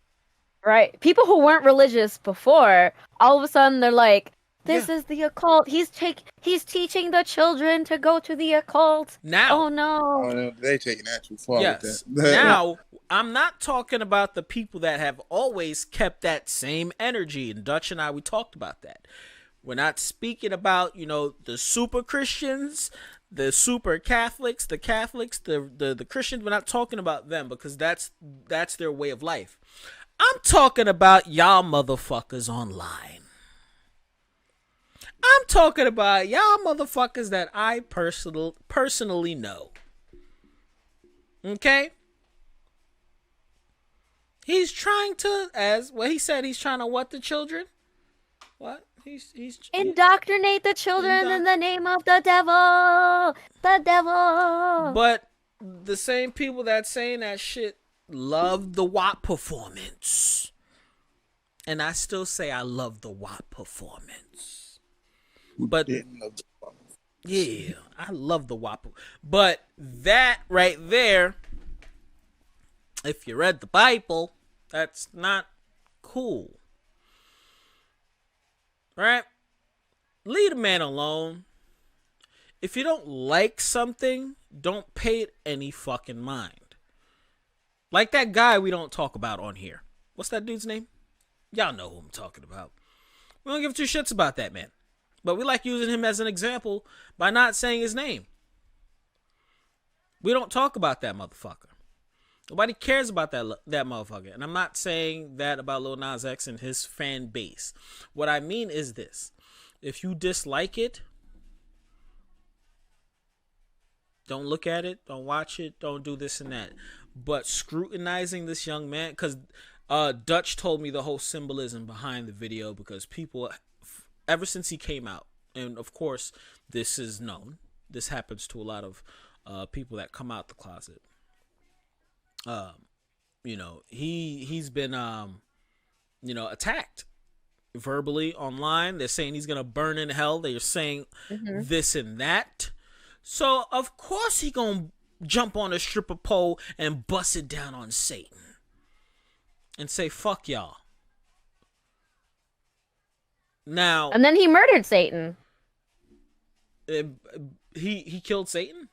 Right. People who weren't religious before, all of a sudden they're like, this is the occult. He's teaching the children to go to the occult. Now, oh no, they taking that too far. Yes. With that. Now, I'm not talking about the people that have always kept that same energy. And Dutch and we talked about that. We're not speaking about, the super Christians, the super Catholics, the Christians. We're not talking about them because that's their way of life. I'm talking about y'all motherfuckers online. I'm talking about y'all motherfuckers that I personally know. Okay? He's trying to, he's trying to what the children? What? He's indoctrinate the children in the name of the devil. The devil. But the same people that saying that shit love the WAP performance. And I still say I love the WAP performance. But yeah, I love the WAP. But that right there, if you read the Bible, that's not cool. Right? Leave a man alone. If you don't like something, don't pay it any fucking mind. Like that guy we don't talk about on here. What's that dude's name? Y'all know who I'm talking about. We don't give two shits about that man. But we like using him as an example by not saying his name. We don't talk about that motherfucker. Nobody cares about that motherfucker. And I'm not saying that about Lil Nas X and his fan base. What I mean is this. If you dislike it, don't look at it, don't watch it, don't do this and that. But scrutinizing this young man, because Dutch told me the whole symbolism behind the video because people, ever since he came out, and of course this is known, this happens to a lot of people that come out the closet. He's been attacked verbally online. They're saying he's gonna burn in hell. They're saying this and that. So of course he gonna jump on a stripper pole and bust it down on Satan and say fuck y'all. Now, and then he murdered Satan. He killed Satan?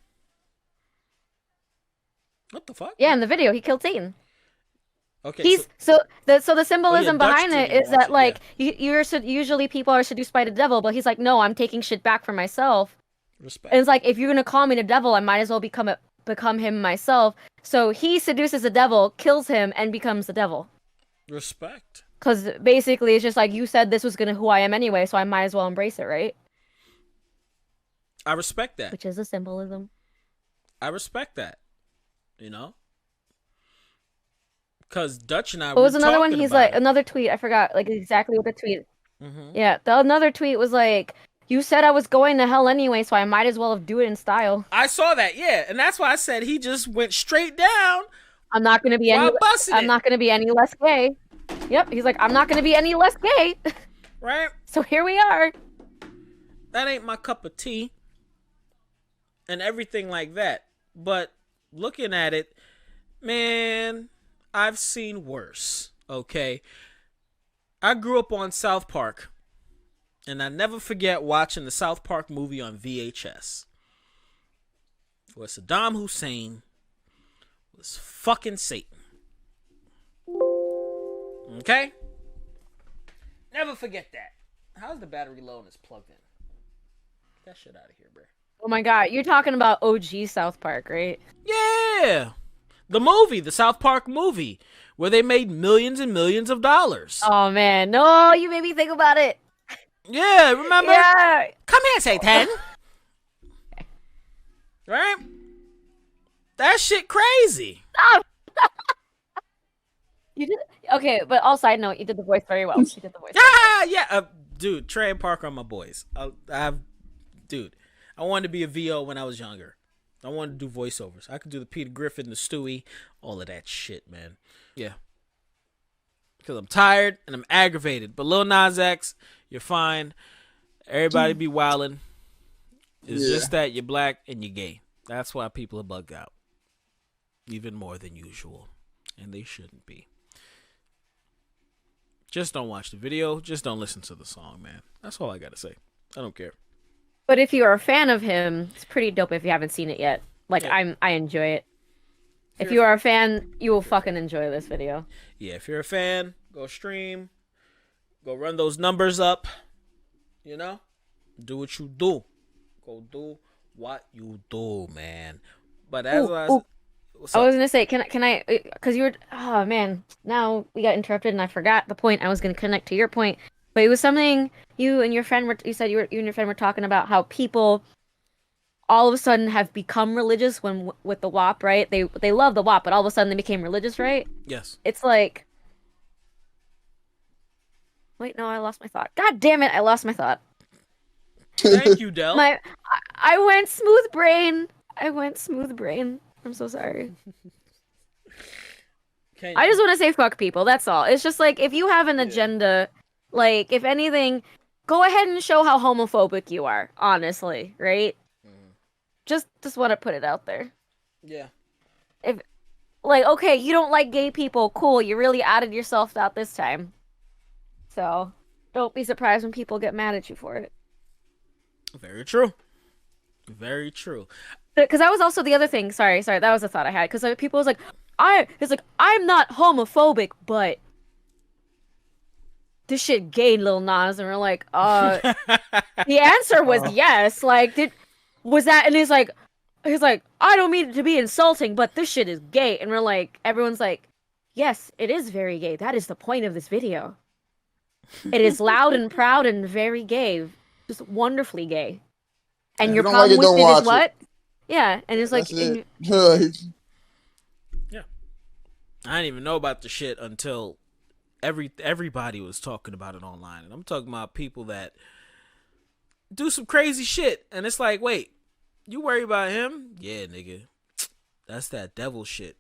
What the fuck? Yeah, in the video, he killed Satan. Okay. He's so the symbolism Dutch behind it didn't is watch that it, like usually people are seduced by the devil, but he's like, no, I'm taking shit back for myself. Respect. And it's like, if you're gonna call me the devil, I might as well become him myself. So he seduces the devil, kills him, and becomes the devil. Respect. Because basically, it's just like, you said this was gonna who I am anyway, so I might as well embrace it, right? I respect that. Which is a symbolism. I respect that. You know? Because Dutch and I What was were another one? talking He's about like, it. another tweet, I forgot like exactly what the tweet. Mhm. Yeah, the another tweet was like, you said I was going to hell anyway, so I might as well do it in style. I saw that, yeah, and that's why I said he just went straight down. I'm not gonna be While busting I'm it. not gonna be any less gay. Yep, he's like, I'm not gonna be any less gay. Right? So here we are. That ain't my cup of tea. And everything like that. But looking at it, man, I've seen worse. Okay? I grew up on South Park. And I never forget watching the South Park movie on VHS. Where Saddam Hussein was fucking Satan. Okay? Never forget that. How's the battery low and it's plugged in? Get that shit out of here, bro. Oh my god, you're talking about OG South Park, right? Yeah! The movie, the South Park movie, where they made millions and millions of dollars. Oh man, no, you made me think about it. Yeah, remember? Yeah. Come here, Satan. Right? That shit crazy. Stop. You did okay, but all side note, you did the voice very well. You did the voice. Ah, yeah, dude. Trey and Parker are my boys. Dude. I wanted to be a VO when I was younger. I wanted to do voiceovers. I could do the Peter Griffin, the Stewie, all of that shit, man. Yeah. Because I'm tired and I'm aggravated. But Lil Nas X, you're fine. Everybody be wildin'. It's just that you're black and you're gay. That's why people are bugged out. Even more than usual. And they shouldn't be. Just don't watch the video. Just don't listen to the song, man. That's all I gotta say. I don't care. But if you're a fan of him, it's pretty dope if you haven't seen it yet. Like, Yeah. I enjoy it. If you are a fan, you will fucking enjoy this video. Yeah, if you're a fan, go stream. Go run those numbers up. You know? Do what you do. Go do what you do, man. But as I was gonna say, can I? Because you were, oh man, now we got interrupted and I forgot the point. I was gonna connect to your point, but it was something you and your friend were. You said you and your friend were talking about how people all of a sudden have become religious when with the WAP, right? They love the WAP, but all of a sudden they became religious, right? Yes. It's like, wait, no, I lost my thought. God damn it, I lost my thought. Thank you, Del. I went smooth brain. I'm so sorry. I just want to say fuck people. That's all. It's just like, if you have an agenda, like, if anything, go ahead and show how homophobic you are, honestly, right? Just want to put it out there. Yeah. If, like, okay, you don't like gay people, cool, you really added yourself out this time. So, don't be surprised when people get mad at you for it. Very true. Very true. Because that was also the other thing. Sorry, that was a thought I had. Because people was like, I'm not homophobic, but this shit gay, Lil Nas, and we're like, the answer was yes. Like, was that? And he's like, I don't mean it to be insulting, but this shit is gay, and we're like, everyone's like, yes, it is very gay. That is the point of this video. It is loud and proud and very gay, just wonderfully gay. And your problem with it is what? Yeah, and it's like, yeah. I didn't even know about the shit until everybody was talking about it online, and I'm talking about people that do some crazy shit, and it's like, wait, you worry about him? Yeah, nigga, that's that devil shit.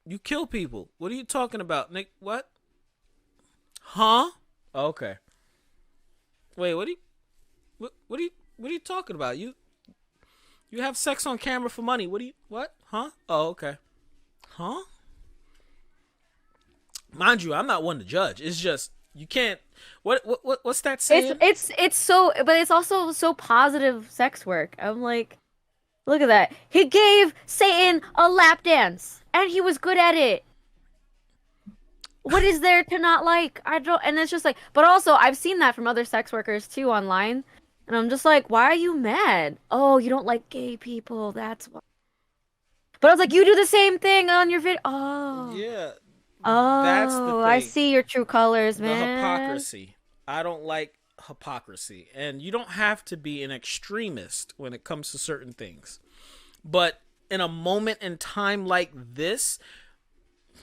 You kill people. What are you talking about, Nick? What? Huh? Okay. Wait, what are you talking about? You have sex on camera for money. What? Huh? Oh, okay. Huh? Mind you, I'm not one to judge. It's just, you can't, what's that saying? It's so, but it's also so positive sex work. I'm like, Look at that. He gave Satan a lap dance, and he was good at it. What is there to not like? I don't, and it's just like, but also I've seen that from other sex workers too online, and I'm just like, why are you mad? Oh, you don't like gay people, that's why. But I was like, you do the same thing on your video. Oh, Yeah, that's the oh, I thing. see your true colors, The man. hypocrisy. I don't like hypocrisy, and you don't have to be an extremist when it comes to certain things. But in a moment in time like this,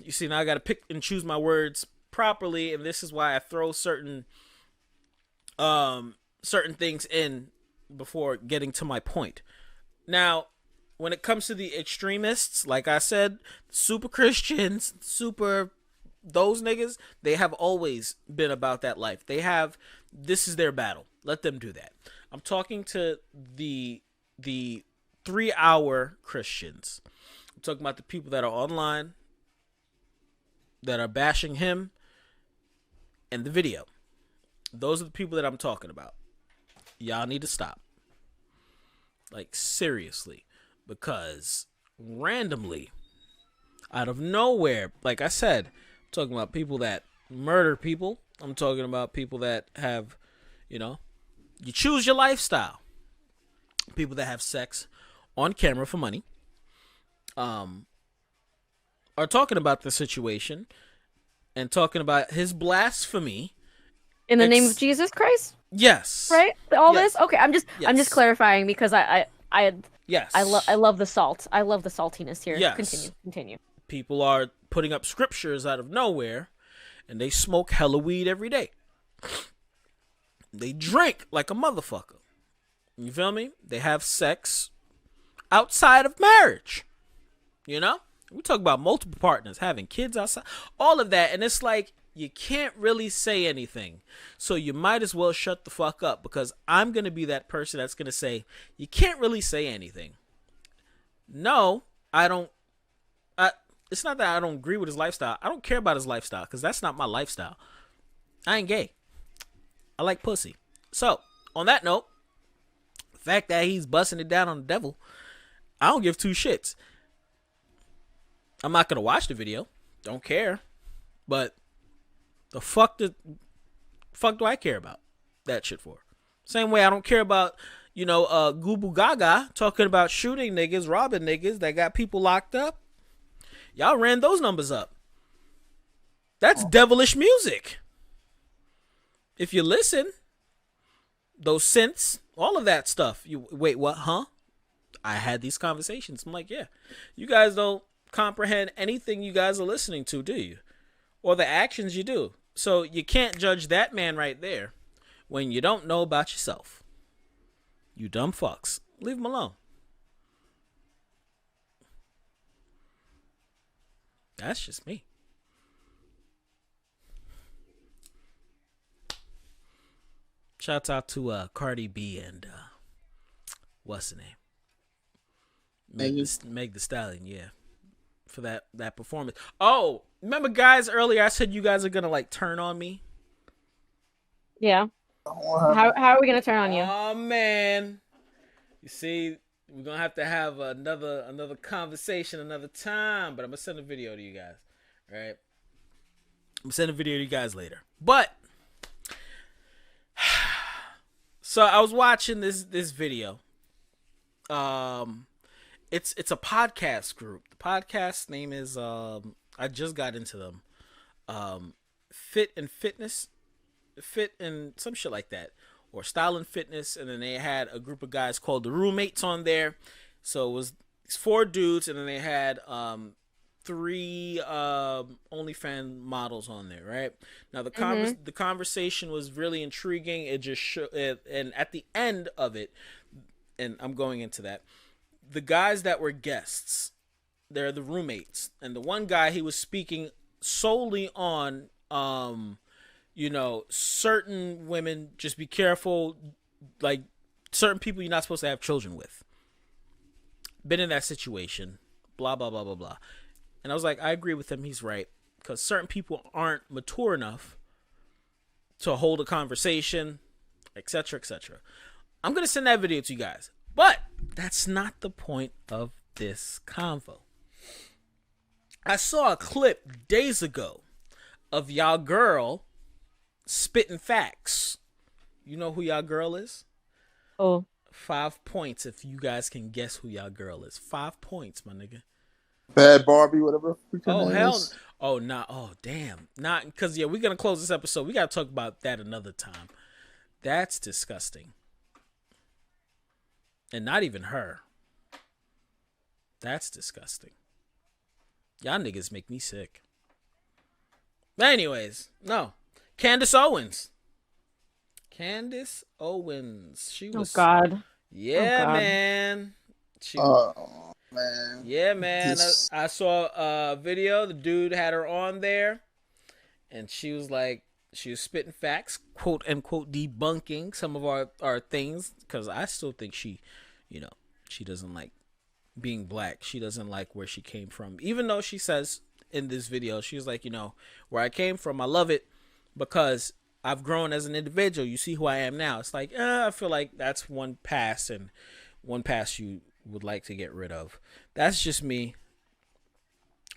you see, now I got to pick and choose my words properly, and this is why I throw certain things in before getting to my point. Now, when it comes to the extremists, like I said, super Christians, super those niggas, they have always been about that life. This is their battle. Let them do that. I'm talking to the 3-hour Christians. I'm talking about the people that are online, that are bashing him and the video. Those are the people that I'm talking about. Y'all need to stop. Like, seriously. Because randomly, out of nowhere, like I said, I'm talking about people that murder people. I'm talking about people that have, you choose your lifestyle. People that have sex on camera for money. Are talking about the situation and talking about his blasphemy In the name of Jesus Christ, yes, right? All yes. this. Okay, I'm just clarifying because Yes, I love the salt. I love the saltiness here. Yes. Continue. People are putting up scriptures out of nowhere, and they smoke hella weed every day. They drink like a motherfucker. You feel me? They have sex outside of marriage. We talk about multiple partners, having kids outside, all of that, and it's like, you can't really say anything. So you might as well shut the fuck up, because I'm going to be that person that's going to say, you can't really say anything. No, I don't. It's not that I don't agree with his lifestyle. I don't care about his lifestyle, because that's not my lifestyle. I ain't gay. I like pussy. So, on that note, the fact that he's busting it down on the devil, I don't give two shits. I'm not going to watch the video. Don't care. But the fuck do I care about that shit for? Same way I don't care about, Goobu Gaga talking about shooting niggas, robbing niggas that got people locked up. Y'all ran those numbers up. That's devilish music. If you listen, those synths, all of that stuff. You wait, what? Huh? I had these conversations. I'm like, yeah, you guys don't comprehend anything you guys are listening to, do you? Or the actions you do. So you can't judge that man right there when you don't know about yourself. You dumb fucks. Leave him alone. That's just me. Shouts out to Cardi B and what's the name? Meg the Stallion, yeah. For that performance. Oh, remember guys earlier I said you guys are gonna like turn on me? Yeah. How are we gonna turn on you? Oh man. You see, we're gonna have to have another conversation another time, but I'm gonna send a video to you guys. Right? I'm gonna send a video to you guys later. But so I was watching this video. It's a podcast group. The podcast name is I just got into them. Fit and some shit like that, or Style and Fitness, and then they had a group of guys called the Roommates on there. So it was 4 dudes, and then they had 3 OnlyFans models on there, right? Now the conversation was really intriguing. It just and at the end of it, and I'm going into that, the guys that were guests, they're the roommates, and the one guy, he was speaking solely on certain women, just be careful, like certain people you're not supposed to have children with. Been in that situation, blah blah blah blah blah. And I was like, I agree with him, he's right, because certain people aren't mature enough to hold a conversation, etc., etc. I'm gonna send that video to you guys, but That's not the point of this convo. I saw a clip days ago of y'all girl spitting facts. You know who y'all girl is? Oh. 5 points if you guys can guess who y'all girl is. 5 points, my nigga. Bad Barbie, whatever. Oh, hell. Oh, nah. Oh, damn. Not because, yeah, we're going to close this episode. We got to talk about that another time. That's disgusting. And not even her. That's disgusting. Y'all niggas make me sick. But anyways, no. Candice Owens. Candice Owens. She was. Oh, God. Yeah, oh, God. man. Oh, man. Yeah, man. I saw a video. The dude had her on there. And she was like, she was spitting facts, quote unquote, debunking some of our things. Because I still think she, you know, she doesn't like being black. She doesn't like where she came from. Even though she says in this video, she's like, you know, where I came from, I love it because I've grown as an individual. You see who I am now. It's like, I feel like that's one past and one past you would like to get rid of. That's just me.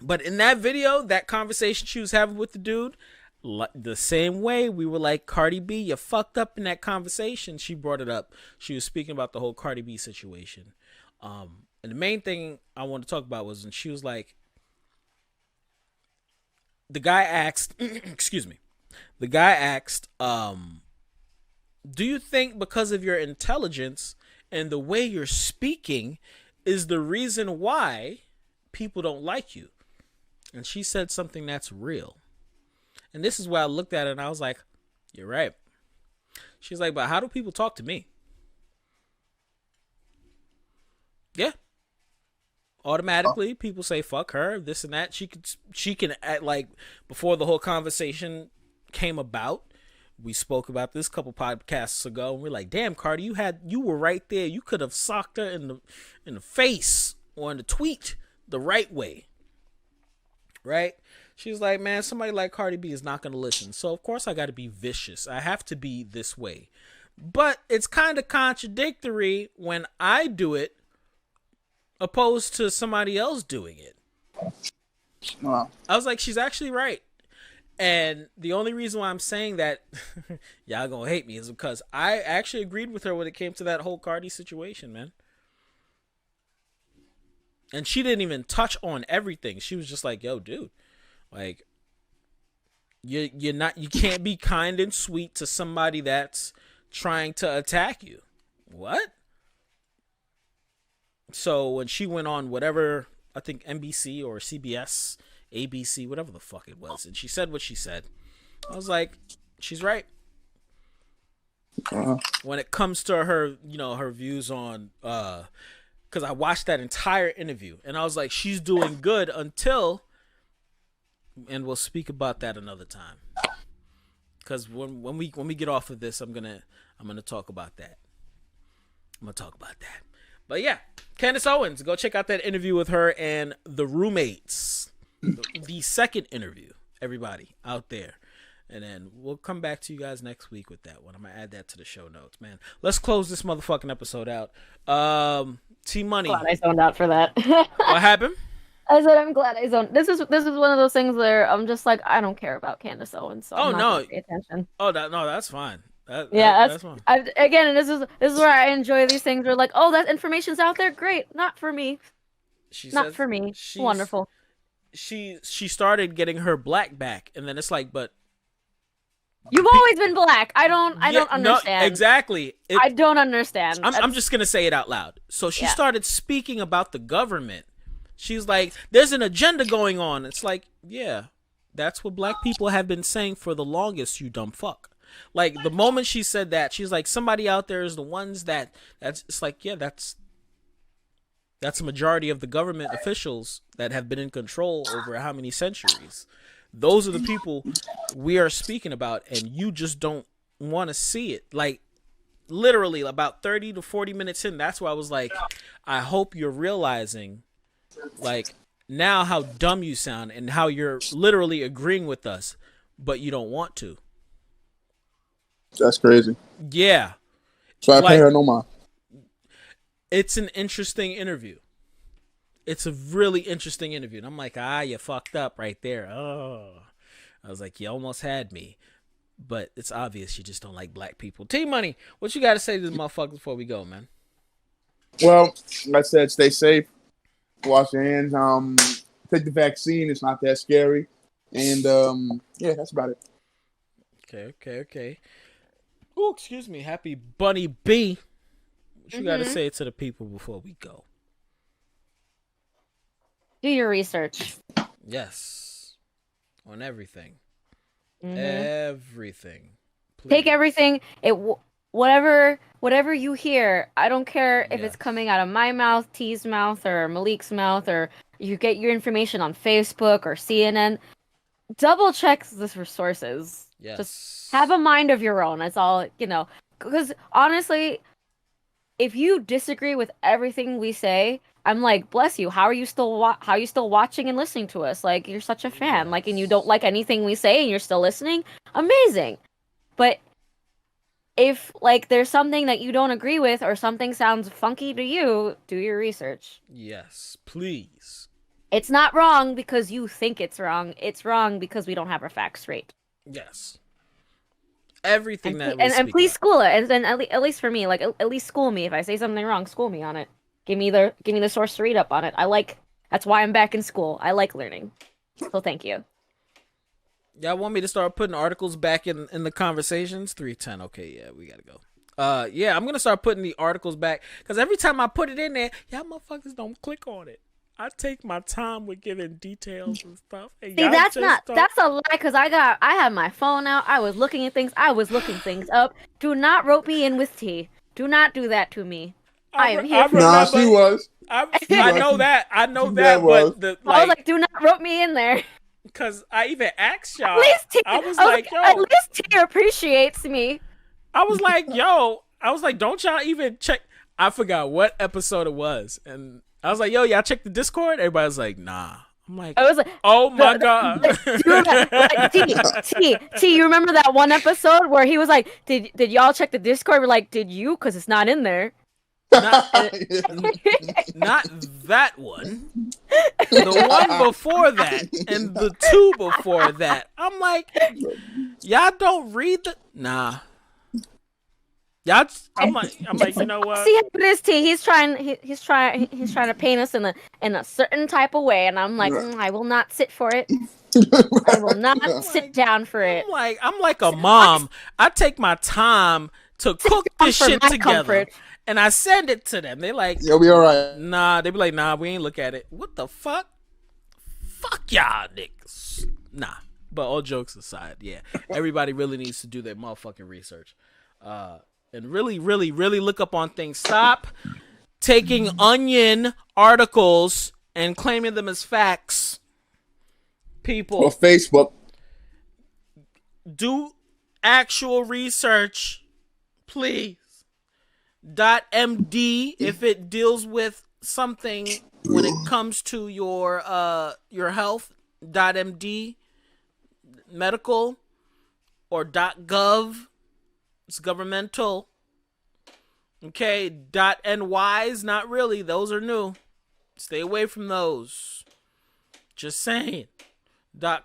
But in that video, that conversation she was having with the dude, the same way we were like, Cardi B, you fucked up in that conversation. She brought it up. She was speaking about the whole Cardi B situation. And the main thing I want to talk about was when she was like, the guy asked, excuse me, the guy asked, do you think because of your intelligence and the way you're speaking is the reason why people don't like you? And she said something that's real. And this is where I looked at it and I was like, you're right. She's like, but how do people talk to me? Yeah. Automatically, people say, fuck her, this and that. She can act like before the whole conversation came about. We spoke about this a couple podcasts ago, and we're like, damn, Cardi, you were right there. You could have socked her in the face or in the tweet the right way. Right? She's like, man, somebody like Cardi B is not going to listen. So, of course, I got to be vicious. I have to be this way. But it's kind of contradictory when I do it opposed to somebody else doing it. Wow. I was like, she's actually right. And the only reason why I'm saying that, y'all gonna hate me, is because I actually agreed with her when it came to that whole Cardi situation, man. And she didn't even touch on everything. She was just like, yo, dude, like, you can't be kind and sweet to somebody that's trying to attack you. What? So when she went on whatever, I think NBC or CBS, ABC, whatever the fuck it was, and she said what she said, I was like, she's right. When it comes to her, you know, her views on, because I watched that entire interview, and I was like, she's doing good until, and we'll speak about that another time. Because when we get off of this, I'm gonna talk about that. I'm gonna talk about that. But yeah, Candice Owens, go check out that interview with her and the roommates. The second interview, everybody out there. And then we'll come back to you guys next week with that one. I'm going to add that to the show notes, man. Let's close this motherfucking episode out. T-Money. Glad I zoned out for that. What happened? I said I'm glad I zoned. This is one of those things where I'm just like, I don't care about Candice Owens, so I'm not gonna pay attention. Oh, that's fine. That's fine. Again, this is where I enjoy these things. Where like, oh, that information's out there, great. Not for me. For me. Wonderful. She started getting her black back, and then it's like, but you've always been black. I don't understand. No, exactly. I don't understand. I'm just gonna say it out loud. So she started speaking about the government. She's like, there's an agenda going on. It's like, yeah, that's what black people have been saying for the longest, you dumb fuck. Like, the moment she said that, she's like, somebody out there is the ones that's it's like, yeah, that's a majority of the government officials that have been in control over how many centuries. Those are the people we are speaking about, and you just don't want to see it. Like, literally about 30 to 40 minutes in, that's why I was like, I hope you're realizing, like, now how dumb you sound and how you're literally agreeing with us, but you don't want to. That's crazy. Yeah. So I pay her no mind. It's an interesting interview. It's a really interesting interview. And I'm like, you fucked up right there. Oh. I was like, you almost had me. But it's obvious you just don't like black people. T-Money, what you got to say to the motherfuckers before we go, man? Well, like I said, stay safe. Wash your hands. Take the vaccine. It's not that scary. And, yeah, that's about it. Okay. Oh, excuse me. Happy Bunny B. What you got to say to the people before we go? Do your research. Yes. On everything. Everything. Please. Take everything. Whatever you hear. I don't care if it's coming out of my mouth, T's mouth, or Malik's mouth, or you get your information on Facebook or CNN. Double check the sources. Yes. Just have a mind of your own. That's all, because honestly, if you disagree with everything we say, I'm like, bless you. How are you still watching and listening to us? Like, you're such a fan. Like, and you don't like anything we say and you're still listening? Amazing. But if like there's something that you don't agree with or something sounds funky to you, do your research. Yes, please. It's not wrong because you think it's wrong. It's wrong because we don't have our facts straight. Yes. Everything and please school it. And then at least for me, like at least school me. If I say something wrong, school me on it. Give me the source to read up on it. That's why I'm back in school. I like learning. So thank you. Y'all want me to start putting articles back in the conversations? 310. Okay, yeah, we gotta go. Yeah, I'm gonna start putting the articles back because every time I put it in there, y'all motherfuckers don't click on it. I take my time with giving details and stuff. And see, that's a lie because I have my phone out. I was looking at things. I was looking things up. Do not rope me in with tea. Do not do that to me. I am here. Nah, she was. I know that. I know that. But I was like, do not rope me in there. Because I even asked y'all. I was like, yo. At least T appreciates me. I was like, yo. Don't y'all even check? I forgot what episode it was. And I was like, yo, y'all check the Discord? Everybody was like, nah. I'm like, oh my God. T, you remember that one episode where he was like, did y'all check the Discord? We're like, did you? Because it's not in there. Not that one. The one before that and the two before that. I'm like, y'all don't read the y'all. I'm like, you know what? See how it is, T. He's trying to paint us in a certain type of way, and I'm like, I will not sit for it. I will not sit down for it. I'm like a mom. I take my time to cook this shit together. Comfort. And I send it to them. They like, you'll be all right. Nah, they be like, nah, we ain't look at it. What the fuck? Fuck y'all niggas. Nah. But all jokes aside, yeah. Everybody really needs to do their motherfucking research. And really, really, really look up on things. Stop taking Onion articles and claiming them as facts. People. Or Facebook. Do actual research. Please. .md if it deals with something when it comes to your health. .md medical or .gov, it's governmental. Okay, .ny's not really, those are new. Stay away from those. Just saying.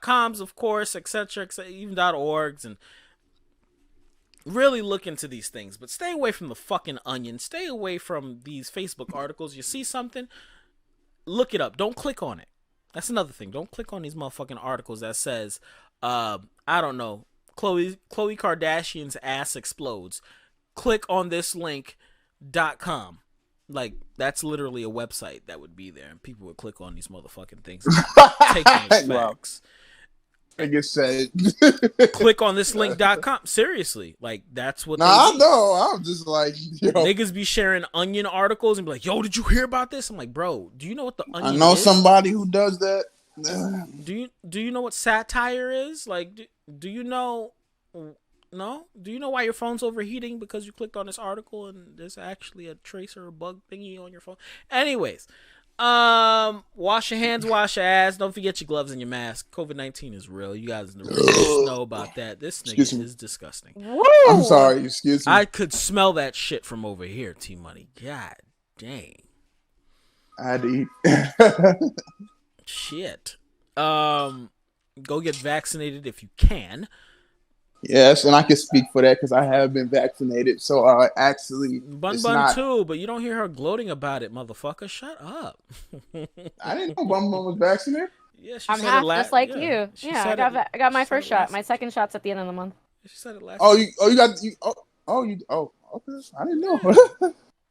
.coms, of course, etc., even .orgs, and really look into these things, but stay away from the fucking Onion. Stay away from these Facebook articles. You see something, look it up. Don't click on it. That's another thing. Don't click on these motherfucking articles that says, I don't know, Khloe Kardashian's ass explodes. Click on this link.com. Like, that's literally a website that would be there, and people would click on these motherfucking things. Take these facts. I guess said. Click on this link.com. Seriously, like that's what. I know. I'm just like, yo. Niggas be sharing Onion articles and be like, "Yo, did you hear about this?" I'm like, "Bro, do you know what the Onion?" I know is? somebody who does that. Do you know what satire is? Like, do you know? No? Do you know why your phone's overheating because you clicked on this article and there's actually a tracer or bug thingy on your phone? Anyways. Wash your hands, wash your ass. Don't forget your gloves and your mask. COVID-19 is real. You guys know about that. This nigga is disgusting. Woo! I'm sorry. Excuse me. I could smell that shit from over here, T-Money. God Dang. I had to eat. Shit. Go get vaccinated if you can. Yes, and I can speak for that because I have been vaccinated. So actually, BunBun too, but you don't hear her gloating about it, motherfucker. Shut up. I didn't know BunBun was vaccinated. Yeah, she I'm said half it just like you. Yeah, I got my first shot. My second shot's at the end of the month. She said it last. Okay. I didn't know.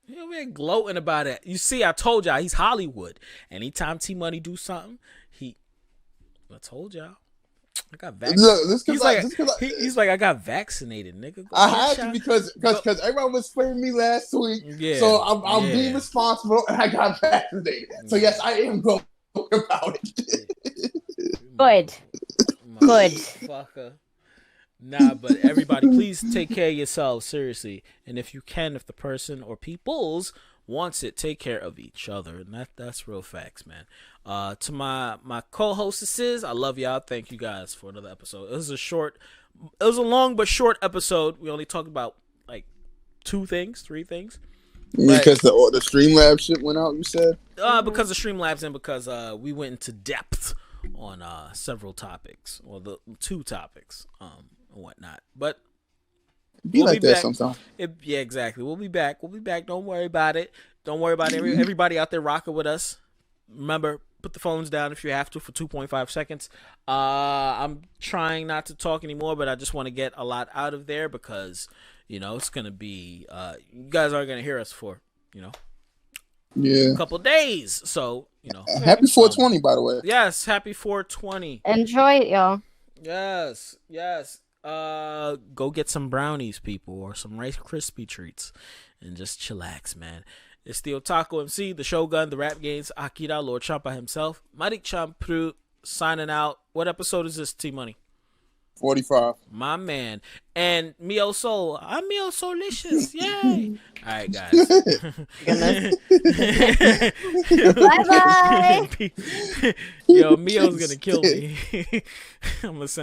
Yeah, we ain't gloating about it. You see, I told y'all he's Hollywood. Anytime T Money do something, I told y'all. I got vaccinated. He's like, I got vaccinated, nigga. I had to because everyone was flaming me last week. Yeah, so I'm being responsible, and I got vaccinated. So yes, I am going about it. Good. Fucker. Nah, but everybody, please take care of yourselves, seriously. And if you can, if the person or peoples wants it, take care of each other. And that's real facts, man. To my co-hostesses, I love y'all. Thank you guys for another episode. It was a long but short episode. We only talked about like 3 things. Because the Streamlabs shit went out, you said? Because of Streamlabs and because we went into depth on several topics, or the 2 topics, and whatnot. But we'll be back sometime. Yeah, exactly. We'll be back. Don't worry about it. Everybody out there rocking with us. Remember, put the phones down if you have to for 2.5 seconds. I'm trying not to talk anymore, but I just want to get a lot out of there because, it's going to be, you guys aren't going to hear us for, a couple days. So, Happy 420, by the way. Yes, happy 420. Enjoy it, y'all. Yes. Go get some brownies, people, or some Rice Krispie treats, and just chillax, man. It's the Otaku MC, the Shogun, the Rap Games, Akira, Lord Champa himself, Malik Champloo, signing out. What episode is this, T-Money? 45. My man. And Mio Soul. I'm MioSoulicious. Yay. All right, guys. Bye-bye. Yo, Mio's going to kill me. I'm going to send